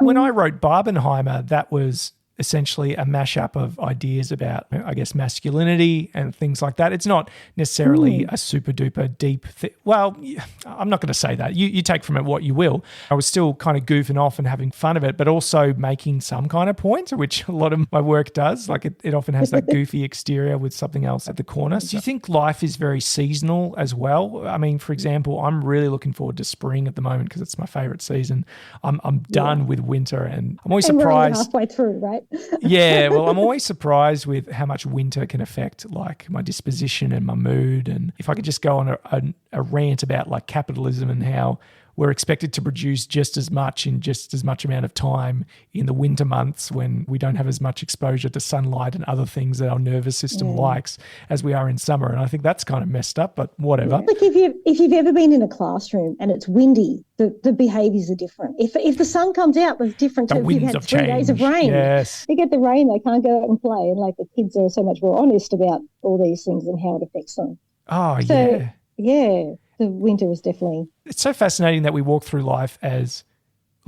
When I wrote Barbenheimer, that was essentially a mashup of ideas about, I guess, masculinity and things like that. It's not necessarily a super duper deep well, I'm not going to say that. You take from it what you will. I was still kind of goofing off and having fun of it, but also making some kind of point, which a lot of my work does. Like it often has that goofy exterior with something else at the corner. So you think life is very seasonal as well? I mean, for example, I'm really looking forward to spring at the moment because it's my favorite season. I'm done with winter, and I'm always surprised. We're only halfway through, right? Yeah, well, I'm always surprised with how much winter can affect like my disposition and my mood. And if I could just go on a rant about like capitalism and how we're expected to produce just as much in just as much amount of time in the winter months when we don't have as much exposure to sunlight and other things that our nervous system likes as we are in summer. And I think that's kind of messed up, but whatever. Like if you've ever been in a classroom and it's windy, the behaviours are different. If the sun comes out, it's different to if you've had 3 days of rain. Yes. You get the rain, they can't go out and play. And like the kids are so much more honest about all these things and how it affects them. Oh, so, yeah. The winter was definitely... It's so fascinating that we walk through life as,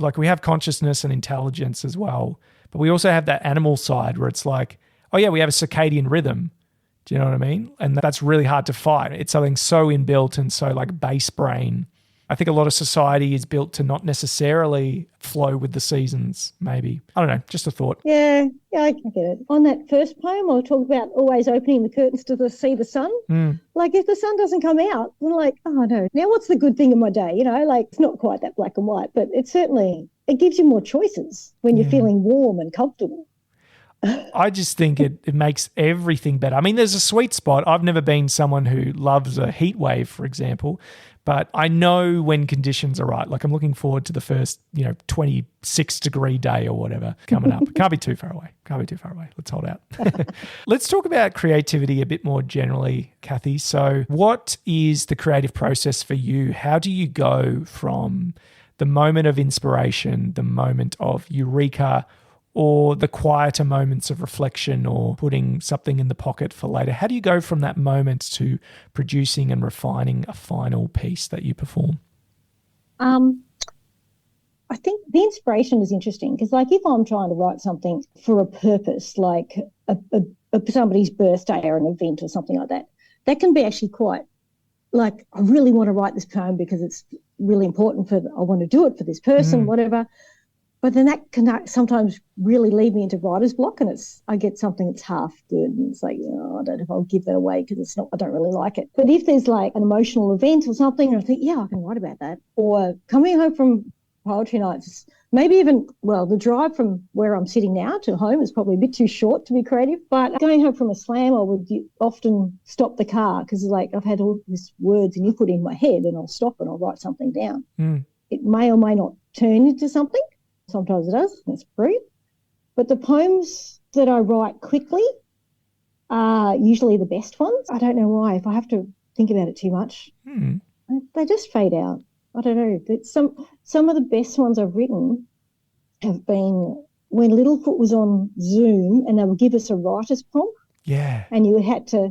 like, we have consciousness and intelligence as well, but we also have that animal side where it's like, oh yeah, we have a circadian rhythm. Do you know what I mean? And that's really hard to fight. It's something so inbuilt and so like base brain. I think a lot of society is built to not necessarily flow with the seasons, maybe. I don't know, just a thought. Yeah, I get it. On that first poem, I talk about always opening the curtains to see the sun. Like if the sun doesn't come out, I'm like, oh no, now what's the good thing in my day? Like it's not quite that black and white, but it gives you more choices when you're feeling warm and comfortable. I just think it makes everything better. I mean, there's a sweet spot. I've never been someone who loves a heat wave, for example, but I know when conditions are right. Like I'm looking forward to the first, 26-degree day or whatever coming up. Can't be too far away. Let's hold out. Let's talk about creativity a bit more generally, Kathy. So what is the creative process for you? How do you go from the moment of inspiration, the moment of eureka, or the quieter moments of reflection or putting something in the pocket for later? How do you go from that moment to producing and refining a final piece that you perform? I think the inspiration is interesting because, like, if I'm trying to write something for a purpose, like somebody's birthday or an event or something like that, that can be actually quite, like, I really want to write this poem because it's really important I want to do it for this person, whatever. But then that can sometimes really lead me into writer's block, and I get something that's half good, and it's like, I don't know if I'll give that away because I don't really like it. But if there's like an emotional event or something, and I think, yeah, I can write about that. Or coming home from poetry nights, maybe even, the drive from where I'm sitting now to home is probably a bit too short to be creative. But going home from a slam, I would often stop the car because I've had all these words and input in my head, and I'll stop and I'll write something down. It may or may not turn into something. Sometimes it does, that's proof. But the poems that I write quickly are usually the best ones. I don't know why. If I have to think about it too much, they just fade out. I don't know. Some of the best ones I've written have been when Littlefoot was on Zoom and they would give us a writer's prompt. Yeah. And you had to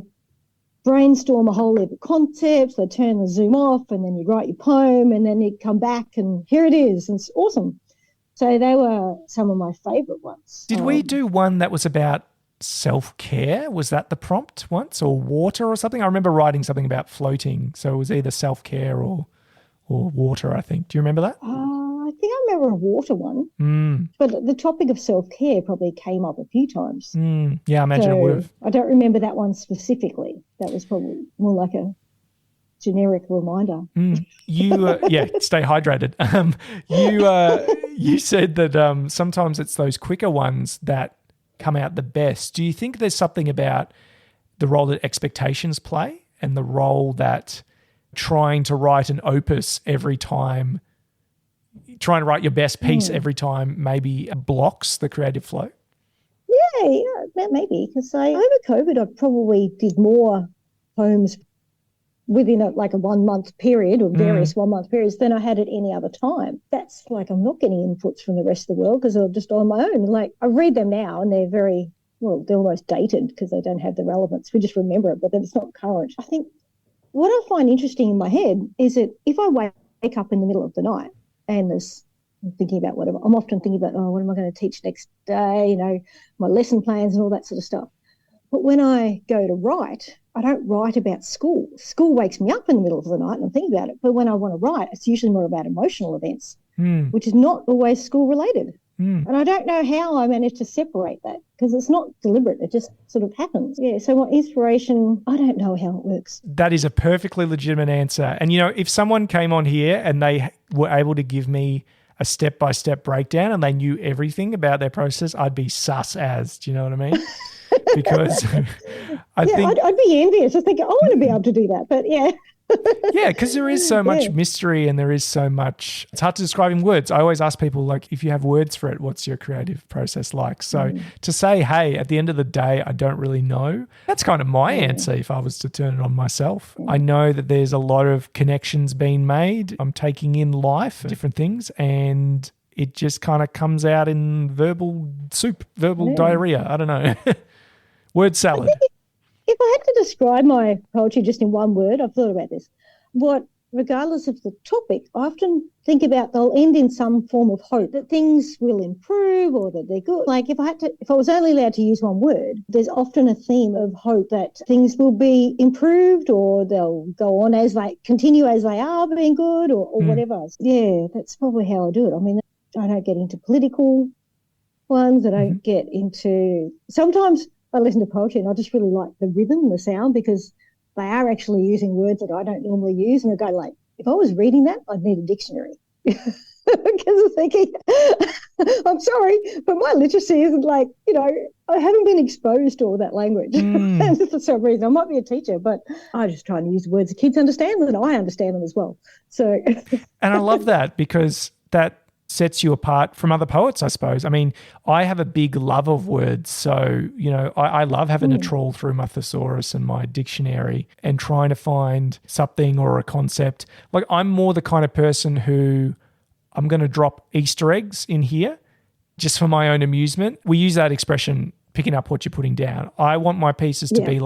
brainstorm a whole heap of concepts. They'd turn the Zoom off and then you'd write your poem and then you'd come back and here it is. And it's awesome. So they were some of my favourite ones. Did we do one that was about self-care? Was that the prompt once, or water or something? I remember writing something about floating. So it was either self-care or water, I think. Do you remember that? I think I remember a water one. But the topic of self-care probably came up a few times. Yeah, I imagine it would have. I don't remember that one specifically. That was probably more like a generic reminder. You stay hydrated. You said that sometimes it's those quicker ones that come out the best. Do you think there's something about the role that expectations play and the role that trying to write an opus every time, trying to write your best piece every time maybe blocks the creative flow? Yeah, maybe, because over COVID I probably did more poems within a 1 month period or various 1 month periods than I had at any other time. That's like I'm not getting inputs from the rest of the world because they're just on my own. Like I read them now and they're they're almost dated because they don't have the relevance. We just remember it, but then it's not current. I think what I find interesting in my head is that if I wake up in the middle of the night and I'm thinking about whatever, I'm often thinking about, what am I going to teach next day, my lesson plans and all that sort of stuff. But when I go to write, I don't write about school. School wakes me up in the middle of the night and I'm thinking about it. But when I want to write, it's usually more about emotional events, which is not always school related. And I don't know how I managed to separate that because it's not deliberate. It just sort of happens. Yeah, so my inspiration, I don't know how it works. That is a perfectly legitimate answer. And, if someone came on here and they were able to give me a step-by-step breakdown and they knew everything about their process, I'd be sus as. Do you know what I mean? Because I think... I'd be envious. I think I want to be able to do that, but yeah. Yeah, because there is so much mystery and there is so much, it's hard to describe in words. I always ask people, if you have words for it, what's your creative process like? So to say, hey, at the end of the day, I don't really know, that's kind of my answer if I was to turn it on myself. I know that there's a lot of connections being made. I'm taking in life, different things, and it just kind of comes out in verbal soup, verbal diarrhea. I don't know. Word salad. If I had to describe my poetry just in one word, I've thought about this. Regardless of the topic, I often think about they'll end in some form of hope that things will improve or that they're good. Like if I was only allowed to use one word, there's often a theme of hope that things will be improved or they'll go on continue as they are being good or whatever. Yeah, that's probably how I do it. I mean, I don't get into political ones. I don't get into, sometimes I listen to poetry and I just really like the rhythm, the sound, because they are actually using words that I don't normally use. And I go if I was reading that, I'd need a dictionary. Because I'm thinking, I'm sorry, but my literacy isn't I haven't been exposed to all that language. And for some reason, I might be a teacher, but I just try and use words the kids understand and I understand them as well. So, and I love that because that sets you apart from other poets, I suppose. I mean, I have a big love of words. So, I love having to trawl through my thesaurus and my dictionary and trying to find something or a concept. I'm more the kind of person who I'm going to drop Easter eggs in here just for my own amusement. We use that expression, picking up what you're putting down. I want my pieces to be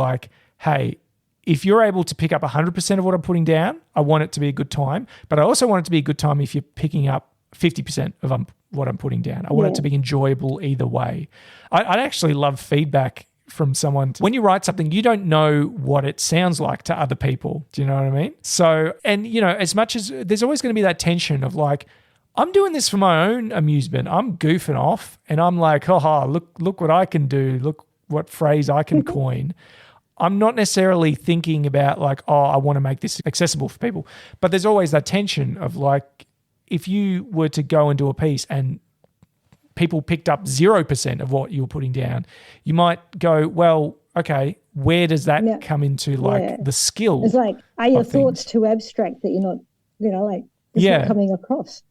hey, if you're able to pick up 100% of what I'm putting down, I want it to be a good time. But I also want it to be a good time if you're picking up 50% of what I'm putting down. I want it to be enjoyable either way. I'd actually love feedback from someone. When you write something, you don't know what it sounds like to other people. Do you know what I mean? So, and as much as there's always going to be that tension of I'm doing this for my own amusement. I'm goofing off and I'm look what I can do. Look what phrase I can coin. I'm not necessarily thinking about I want to make this accessible for people. But there's always that tension of if you were to go and do a piece and people picked up 0% of what you were putting down, you might go, well, okay, where does that come into the skill? It's are your thoughts too abstract that you're not, it's not coming across?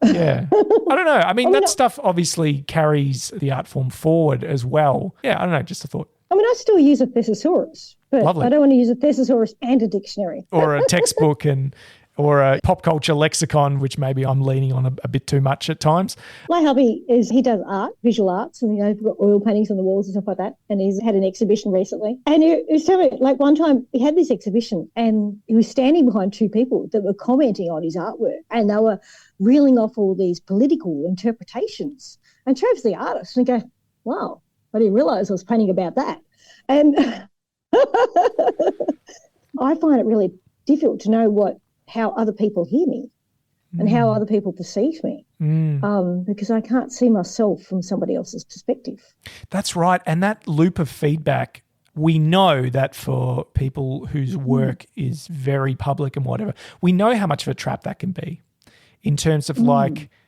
Yeah. I don't know. I mean, that stuff obviously carries the art form forward as well. Yeah, I don't know, just a thought. I mean, I still use a thesaurus, but I don't want to use a thesaurus and a dictionary. Or a textbook or a pop culture lexicon, which maybe I'm leaning on a bit too much at times. My hubby he does art, visual arts, and he's got oil paintings on the walls and stuff like that. And he's had an exhibition recently. And he was telling me, one time he had this exhibition and he was standing behind two people that were commenting on his artwork and they were reeling off all these political interpretations. And Trav's the artist and he goes, wow, I didn't realise I was painting about that. And I find it really difficult to know how other people hear me and how other people perceive me because I can't see myself from somebody else's perspective. That's right. And that loop of feedback, we know that for people whose work is very public and whatever, we know how much of a trap that can be in terms of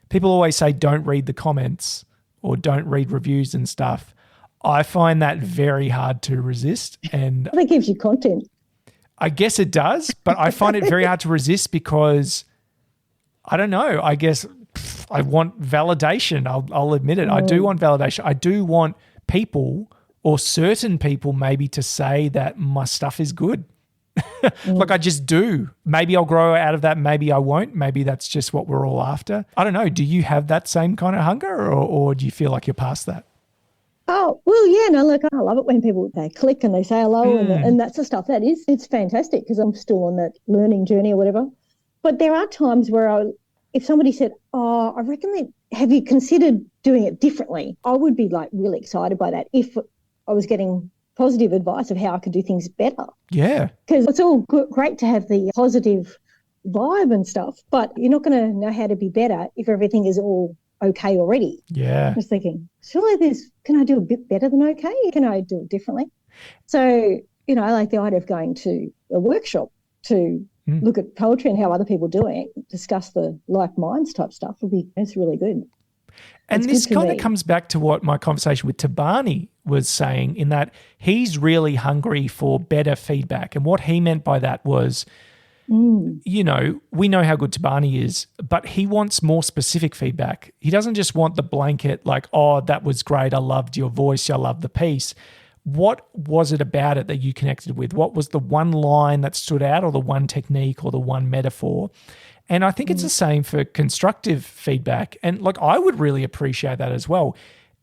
people always say don't read the comments or don't read reviews and stuff. I find that very hard to resist. And That gives you content. I guess it does, but I find it very hard to resist because I don't know. I guess I want validation. I'll admit it. I do want validation. I do want people or certain people maybe to say that my stuff is good. Like I just do. Maybe I'll grow out of that. Maybe I won't. Maybe that's just what we're all after. I don't know. Do you have that same kind of hunger or do you feel like you're past that? Oh, well, yeah, no, look, I love it when people, they click and they say hello and that's the stuff. It's fantastic because I'm still on that learning journey or whatever. But there are times where if somebody said, oh, I reckon have you considered doing it differently? I would be like really excited by that if I was getting positive advice of how I could do things better. Yeah. Because it's all great to have the positive vibe and stuff, but you're not going to know how to be better if everything is all okay already. Yeah. I was thinking, surely can I do a bit better than okay? Can I do it differently? So, I like the idea of going to a workshop to look at poetry and how other people do it, discuss the like minds type stuff. It's really good. And this kind of comes back to what my conversation with Doane was saying, in that he's really hungry for better feedback. And what he meant by that was, we know how good Doane is, but he wants more specific feedback. He doesn't just want the blanket like, oh, that was great. I loved your voice. I loved the piece. What was it about it that you connected with? What was the one line that stood out or the one technique or the one metaphor? And I think it's the same for constructive feedback. And like, I would really appreciate that as well.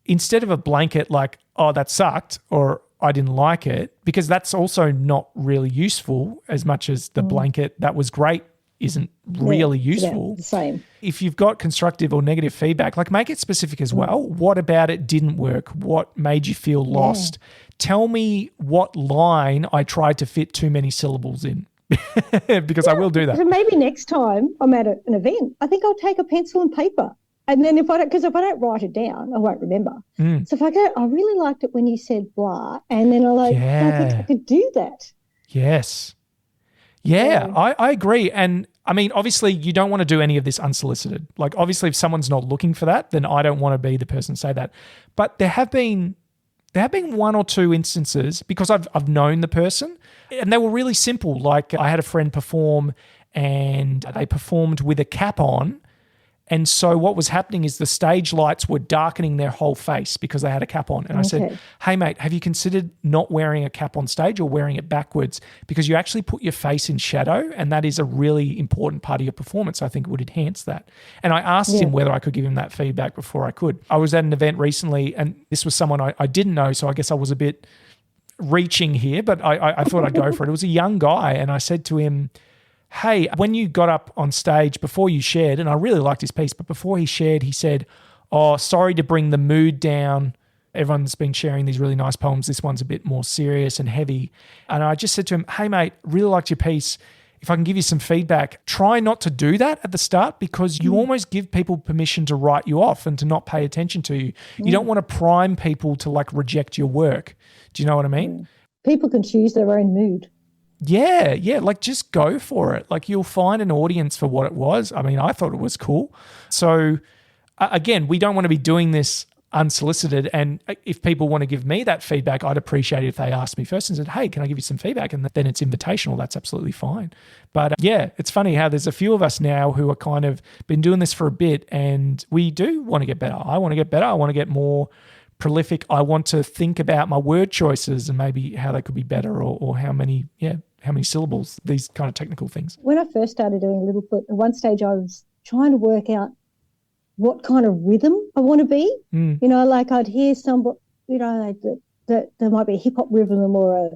Instead of a blanket like, oh, that sucked or I didn't like it, because that's also not really useful as much as the blanket that was great isn't really useful. Yeah, the same. If you've got constructive or negative feedback, like make it specific as well. What about it didn't work? What made you feel lost? Tell me what line I tried to fit too many syllables in. Because I will do that. So maybe next time I'm at an event, I think I'll take a pencil and paper. And then if I don't write it down, I won't remember. So if I go, I really liked it when you said blah, and then I think I could do that. Yes. Yeah, I agree. And I mean, obviously you don't want to do any of this unsolicited. Like obviously if someone's not looking for that, then I don't want to be the person to say that. But there have been one or two instances because I've known the person and they were really simple. Like I had a friend perform and they performed with a cap on. And so what was happening is the stage lights were darkening their whole face because they had a cap on. And I said, hey, mate, have you considered not wearing a cap on stage or wearing it backwards? Because you actually put your face in shadow and that is a really important part of your performance. I think it would enhance that. And I asked him whether I could give him that feedback before I could. I was at an event recently and this was someone I didn't know, so I guess I was a bit reaching here, but I thought I'd go for it. It was a young guy and I said to him, hey, when you got up on stage, before you shared, and I really liked his piece, but before he shared, he said, oh, sorry to bring the mood down. Everyone's been sharing these really nice poems. This one's a bit more serious and heavy. And I just said to him, hey, mate, really liked your piece. If I can give you some feedback, try not to do that at the start because you almost give people permission to write you off and to not pay attention to you. You don't want to prime people to like reject your work. Do you know what I mean? People can choose their own mood. Yeah, like just go for it. Like you'll find an audience for what it was. I mean, I thought it was cool. So again, we don't want to be doing this unsolicited. And if people want to give me that feedback, I'd appreciate it if they asked me first and said, hey, can I give you some feedback? And then it's invitational. That's absolutely fine. But yeah, it's funny how there's a few of us now who are kind of been doing this for a bit and we do want to get better. I want to get better. I want to get more prolific. I want to think about my word choices and maybe how they could be better or how many syllables, these kind of technical things. When I first started doing Littlefoot, at one stage I was trying to work out what kind of rhythm I want to be. Like I'd hear somebody, that there might be a hip hop rhythm or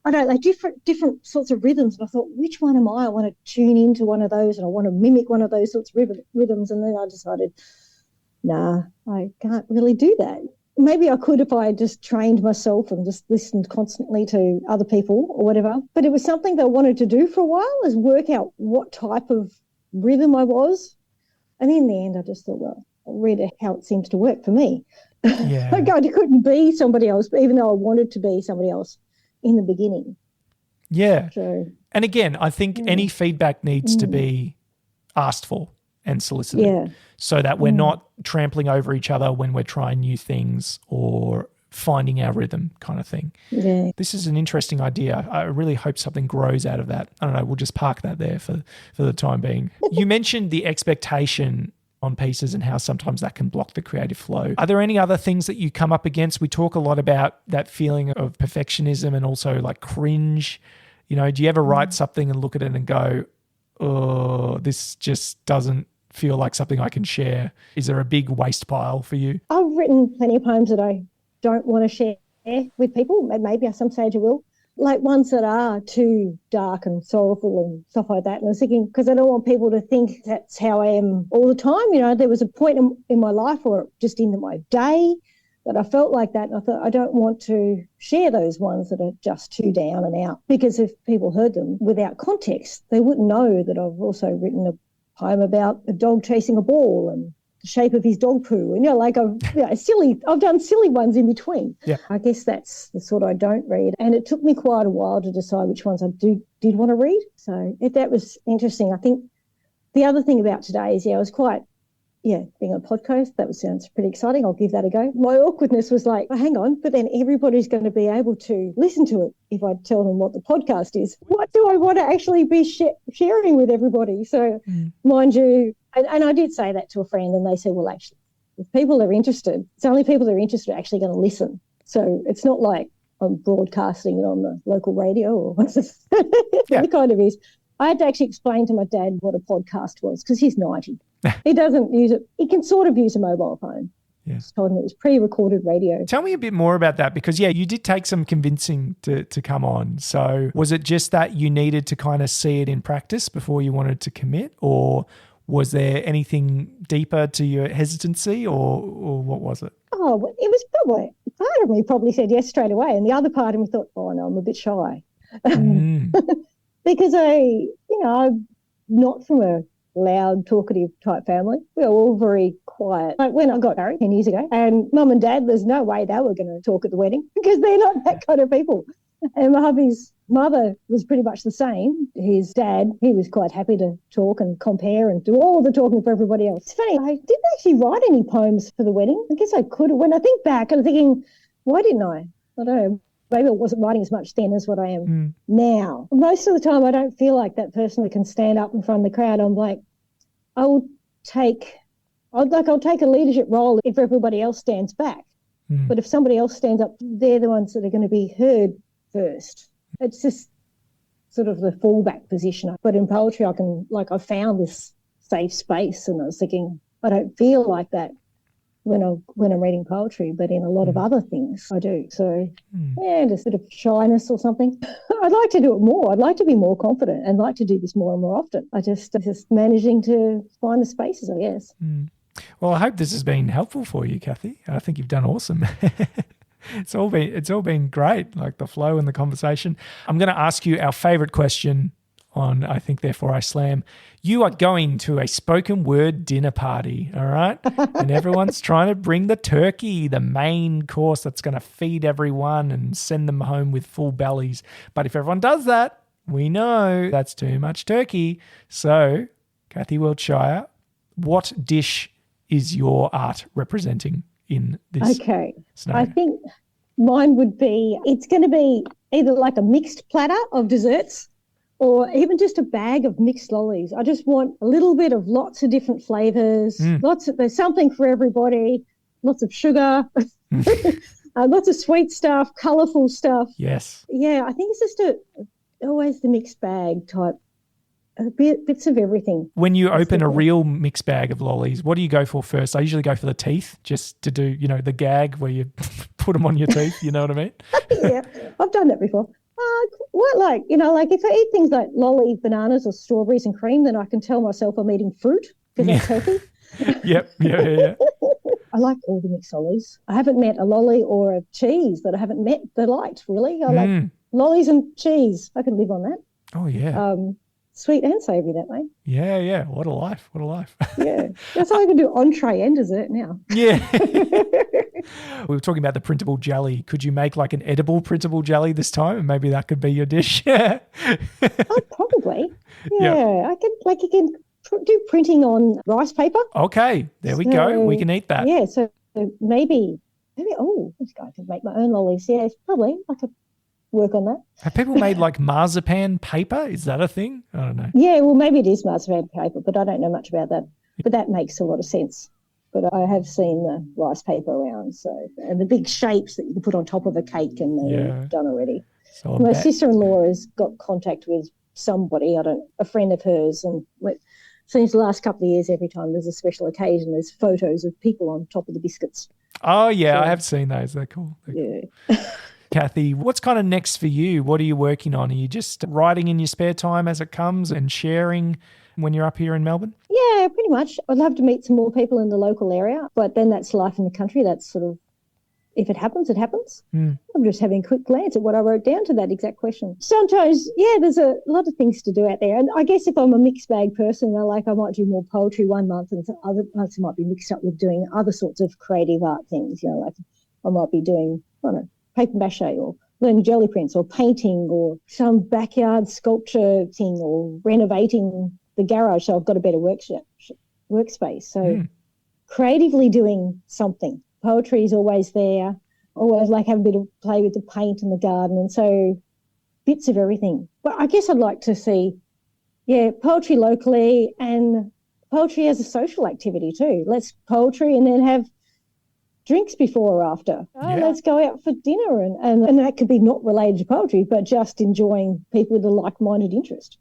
different sorts of rhythms. And I thought, which one am I? I want to tune into one of those and I want to mimic one of those sorts of rhythms. And then I decided, nah, I can't really do that. Maybe I could if I just trained myself and just listened constantly to other people or whatever. But it was something that I wanted to do for a while, is work out what type of rhythm I was. And in the end, I just thought, well, I'll read how it seems to work for me. Yeah. I couldn't be somebody else, even though I wanted to be somebody else in the beginning. Yeah. So, and again, I think any feedback needs to be asked for and solicited so that we're not trampling over each other when we're trying new things or finding our rhythm kind of thing. Yeah. This is an interesting idea. I really hope something grows out of that. I don't know. We'll just park that there for the time being. You mentioned the expectation on pieces and how sometimes that can block the creative flow. Are there any other things that you come up against? We talk a lot about that feeling of perfectionism and also like cringe. You know, do you ever write something and look at it and go, oh, this just doesn't feel like something I can share? Is there a big waste pile for you? I've written plenty of poems that I don't want to share with people. Maybe at some stage I will. Like ones that are too dark and sorrowful and stuff like that. And I was thinking, because I don't want people to think that's how I am all the time. You know, there was a point in my life or just in my day that I felt like that. And I thought, I don't want to share those ones that are just too down and out, because if people heard them without context, they wouldn't know that I've also written a poem about a dog chasing a ball and the shape of his dog poo. And, I've done silly ones in between. Yeah. I guess that's the sort I don't read. And it took me quite a while to decide which ones I did want to read. So that was interesting. I think the other thing about today is, I was quite, being on a podcast, sounds pretty exciting. I'll give that a go. My awkwardness was like, oh, hang on, but then everybody's going to be able to listen to it if I tell them what the podcast is. What do I want to actually be sharing with everybody? So, mind you, and I did say that to a friend, and they said, well, actually, if people are interested, it's only people that are interested are actually going to listen. So it's not like I'm broadcasting it on the local radio or it kind of is. I had to actually explain to my dad what a podcast was because he's 90. He doesn't use it. He can sort of use a mobile phone. Yes. Told him it was pre-recorded radio. Tell me a bit more about that because, you did take some convincing to come on. So was it just that you needed to kind of see it in practice before you wanted to commit, or was there anything deeper to your hesitancy or what was it? Oh, it was probably, part of me probably said yes straight away, and the other part of me thought, oh, no, I'm a bit shy. Because I'm not from a loud, talkative type family. We were all very quiet. Like when I got married 10 years ago, and Mum and Dad, there's no way they were going to talk at the wedding because they're not that kind of people. And my hubby's mother was pretty much the same. His dad, he was quite happy to talk and compare and do all the talking for everybody else. It's funny, I didn't actually write any poems for the wedding. I guess I could have. When I think back, I'm thinking, why didn't I? I don't know. Maybe I wasn't writing as much then as what I am now. Most of the time, I don't feel like that person that can stand up in front of the crowd. I'm like, I'll take a leadership role if everybody else stands back. But if somebody else stands up, they're the ones that are going to be heard first. It's just sort of the fallback position. But in poetry, I found this safe space, and I was thinking, I don't feel like that when I'm reading poetry, but in a lot of other things I do. So, just sort of shyness or something. I'd like to do it more. I'd like to be more confident and like to do this more and more often. just managing to find the spaces, I guess. Well, I hope this has been helpful for you, Kathy. I think you've done awesome. It's all been great, like the flow and the conversation. I'm going to ask you our favourite question on I Think Therefore I Slam. You are going to a spoken word dinner party, all right? And everyone's trying to bring the turkey, the main course that's going to feed everyone and send them home with full bellies. But if everyone does that, we know that's too much turkey. So, Kathy Wiltshire, what dish is your art representing in this scenario? I think mine would be, it's going to be either like a mixed platter of desserts or even just a bag of mixed lollies. I just want a little bit of lots of different flavours, there's something for everybody, lots of sugar, lots of sweet stuff, colourful stuff. Yes. Yeah, I think it's just always the mixed bag type. Bits of everything. When you open a real mixed bag of lollies, what do you go for first? I usually go for the teeth, just to do, the gag where you put them on your teeth. You know what I mean? Yeah, I've done that before. If I eat things like lolly, bananas or strawberries and cream, then I can tell myself I'm eating fruit because that's healthy. Yep. Yeah. I like all the mixed lollies. I haven't met a lolly or a cheese that I haven't met that I liked, really. I like lollies and cheese. I can live on that. Oh, yeah. Sweet and savoury that way. Yeah. What a life. Yeah. That's how I can do entree and dessert now. Yeah. We were talking about the printable jelly. Could you make like an edible printable jelly this time? And maybe that could be your dish. Oh, probably. Yeah. Yep. You can do printing on rice paper. Okay. There we go. We can eat that. Yeah. So maybe maybe, this guy could make my own lollies. Yeah, probably. I could work on that. Have people made like marzipan paper? Is that a thing? I don't know. Yeah, well, maybe it is marzipan paper, but I don't know much about that. But that makes a lot of sense. But I have seen the rice paper around, and the big shapes that you can put on top of a cake, and they're done already. So my sister-in-law has got contact with somebody, a friend of hers, and it seems the last couple of years, every time there's a special occasion, there's photos of people on top of the biscuits. Oh, yeah, I have seen those. They're cool. Yeah. Kathy, what's kind of next for you? What are you working on? Are you just writing in your spare time as it comes and sharing when you're up here in Melbourne? Yeah, pretty much. I'd love to meet some more people in the local area, but then that's life in the country. That's sort of, if it happens, it happens. I'm just having a quick glance at what I wrote down to that exact question. Sometimes, there's a lot of things to do out there. And I guess if I'm a mixed bag person, I might do more poetry one month, and other months I might be mixed up with doing other sorts of creative art things. Like I might be doing, paper mache or learning jelly prints or painting or some backyard sculpture thing or renovating the garage so I've got a better workspace. So creatively doing something. Poetry is always there. Always like have a bit of play with the paint and the garden, and so bits of everything. But I guess I'd like to see, poetry locally and poetry as a social activity too. Let's poetry and then have drinks before or after. Let's go out for dinner, and that could be not related to poetry, but just enjoying people with a like-minded interest.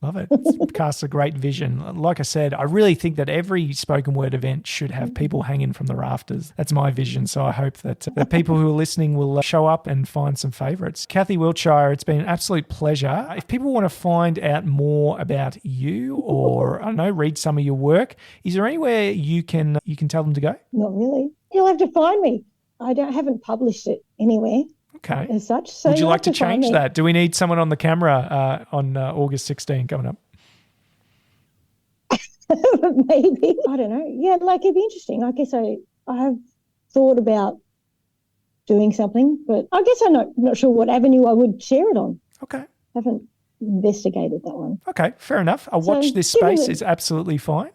Love it. It casts a great vision. Like I said, I really think that every spoken word event should have people hanging from the rafters. That's my vision. So I hope that the people who are listening will show up and find some favourites. Kathy Wiltshire, it's been an absolute pleasure. If people want to find out more about you or, I don't know, read some of your work, is there anywhere you can tell them to go? Not really. You'll have to find me. I haven't published it anywhere. Okay. As such. So would you like to change that? Do we need someone on the camera on August 16 coming up? Maybe. I don't know. Yeah, it'd be interesting. I guess I have thought about doing something, but I guess I'm not sure what avenue I would share it on. Okay. Haven't investigated that one. Okay, fair enough. A watch this space is absolutely fine.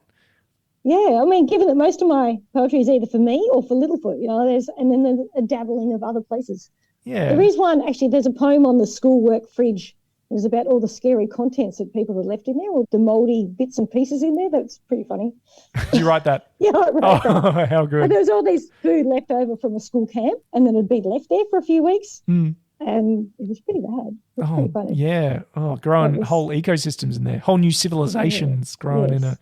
Yeah, I mean, given that most of my poetry is either for me or for Littlefoot, there's a dabbling of other places. Yeah. There is one, actually, there's a poem on the schoolwork fridge. It was about all the scary contents that people had left in there, or the mouldy bits and pieces in there. That's pretty funny. Did you write that? Yeah, I wrote that. Oh, how good. And there was all this food left over from a school camp, and then it had been left there for a few weeks. And it was pretty bad. It was pretty funny. Yeah. Oh, growing whole ecosystems in there, whole new civilizations growing in a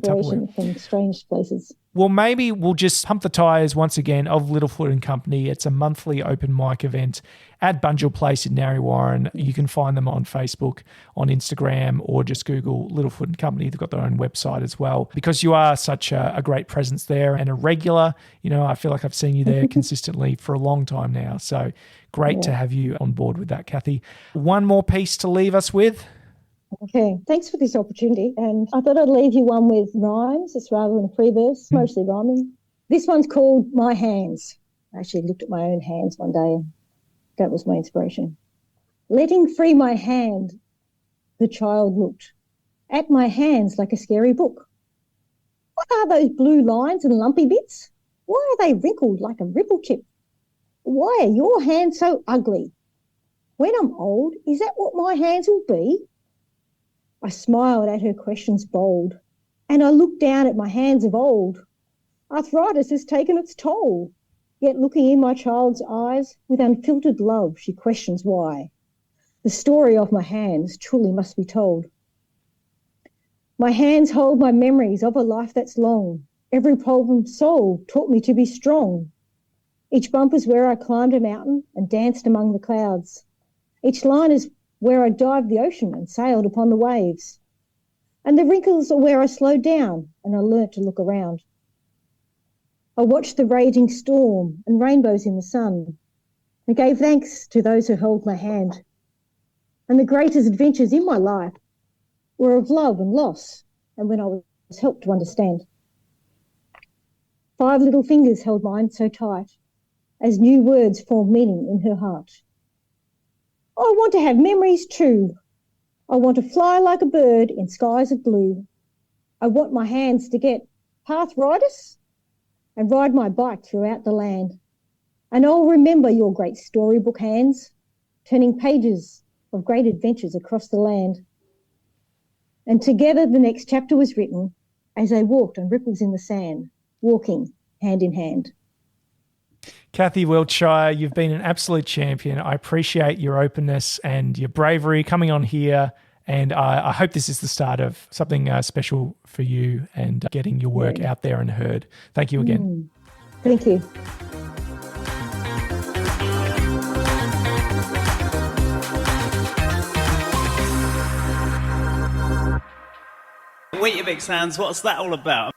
Tupperware. From strange places. Well, maybe we'll just pump the tyres once again of Littlefoot Company. It's a monthly open mic event at Bunjil Place in Narre Warren. You can find them on Facebook, on Instagram, or just Google Littlefoot Company. They've got their own website as well. Because you are such a great presence there and a regular, I feel like I've seen you there consistently for a long time now. So great to have you on board with that, Kathy. One more piece to leave us with. Okay, thanks for this opportunity. And I thought I'd leave you one with rhymes. It's rather than a free verse, mostly rhyming. This one's called My Hands. I actually looked at my own hands one day and that was my inspiration. Letting free my hand, the child looked at my hands like a scary book. What are those blue lines and lumpy bits? Why are they wrinkled like a ripple tip? Why are your hands so ugly? When I'm old, is that what my hands will be? I smiled at her questions bold, and I looked down at my hands of old. Arthritis has taken its toll, yet looking in my child's eyes with unfiltered love, she questions why. The story of my hands truly must be told. My hands hold my memories of a life that's long. Every problem solved taught me to be strong. Each bump is where I climbed a mountain and danced among the clouds. Each line is where I dived the ocean and sailed upon the waves. And the wrinkles are where I slowed down and I learnt to look around. I watched the raging storm and rainbows in the sun and gave thanks to those who held my hand. And the greatest adventures in my life were of love and loss and when I was helped to understand. 5 little fingers held mine so tight as new words formed meaning in her heart. I want to have memories too. I want to fly like a bird in skies of blue. I want my hands to get arthritis. and ride my bike throughout the land. And I'll remember your great storybook hands, turning pages of great adventures across the land. And together the next chapter was written as they walked on ripples in the sand, walking hand in hand. Kathy Wiltshire, you've been an absolute champion. I appreciate your openness and your bravery coming on here. And I hope this is the start of something special for you and getting your work out there and heard. Thank you again. Thank you. Weetabix hands, what's that all about?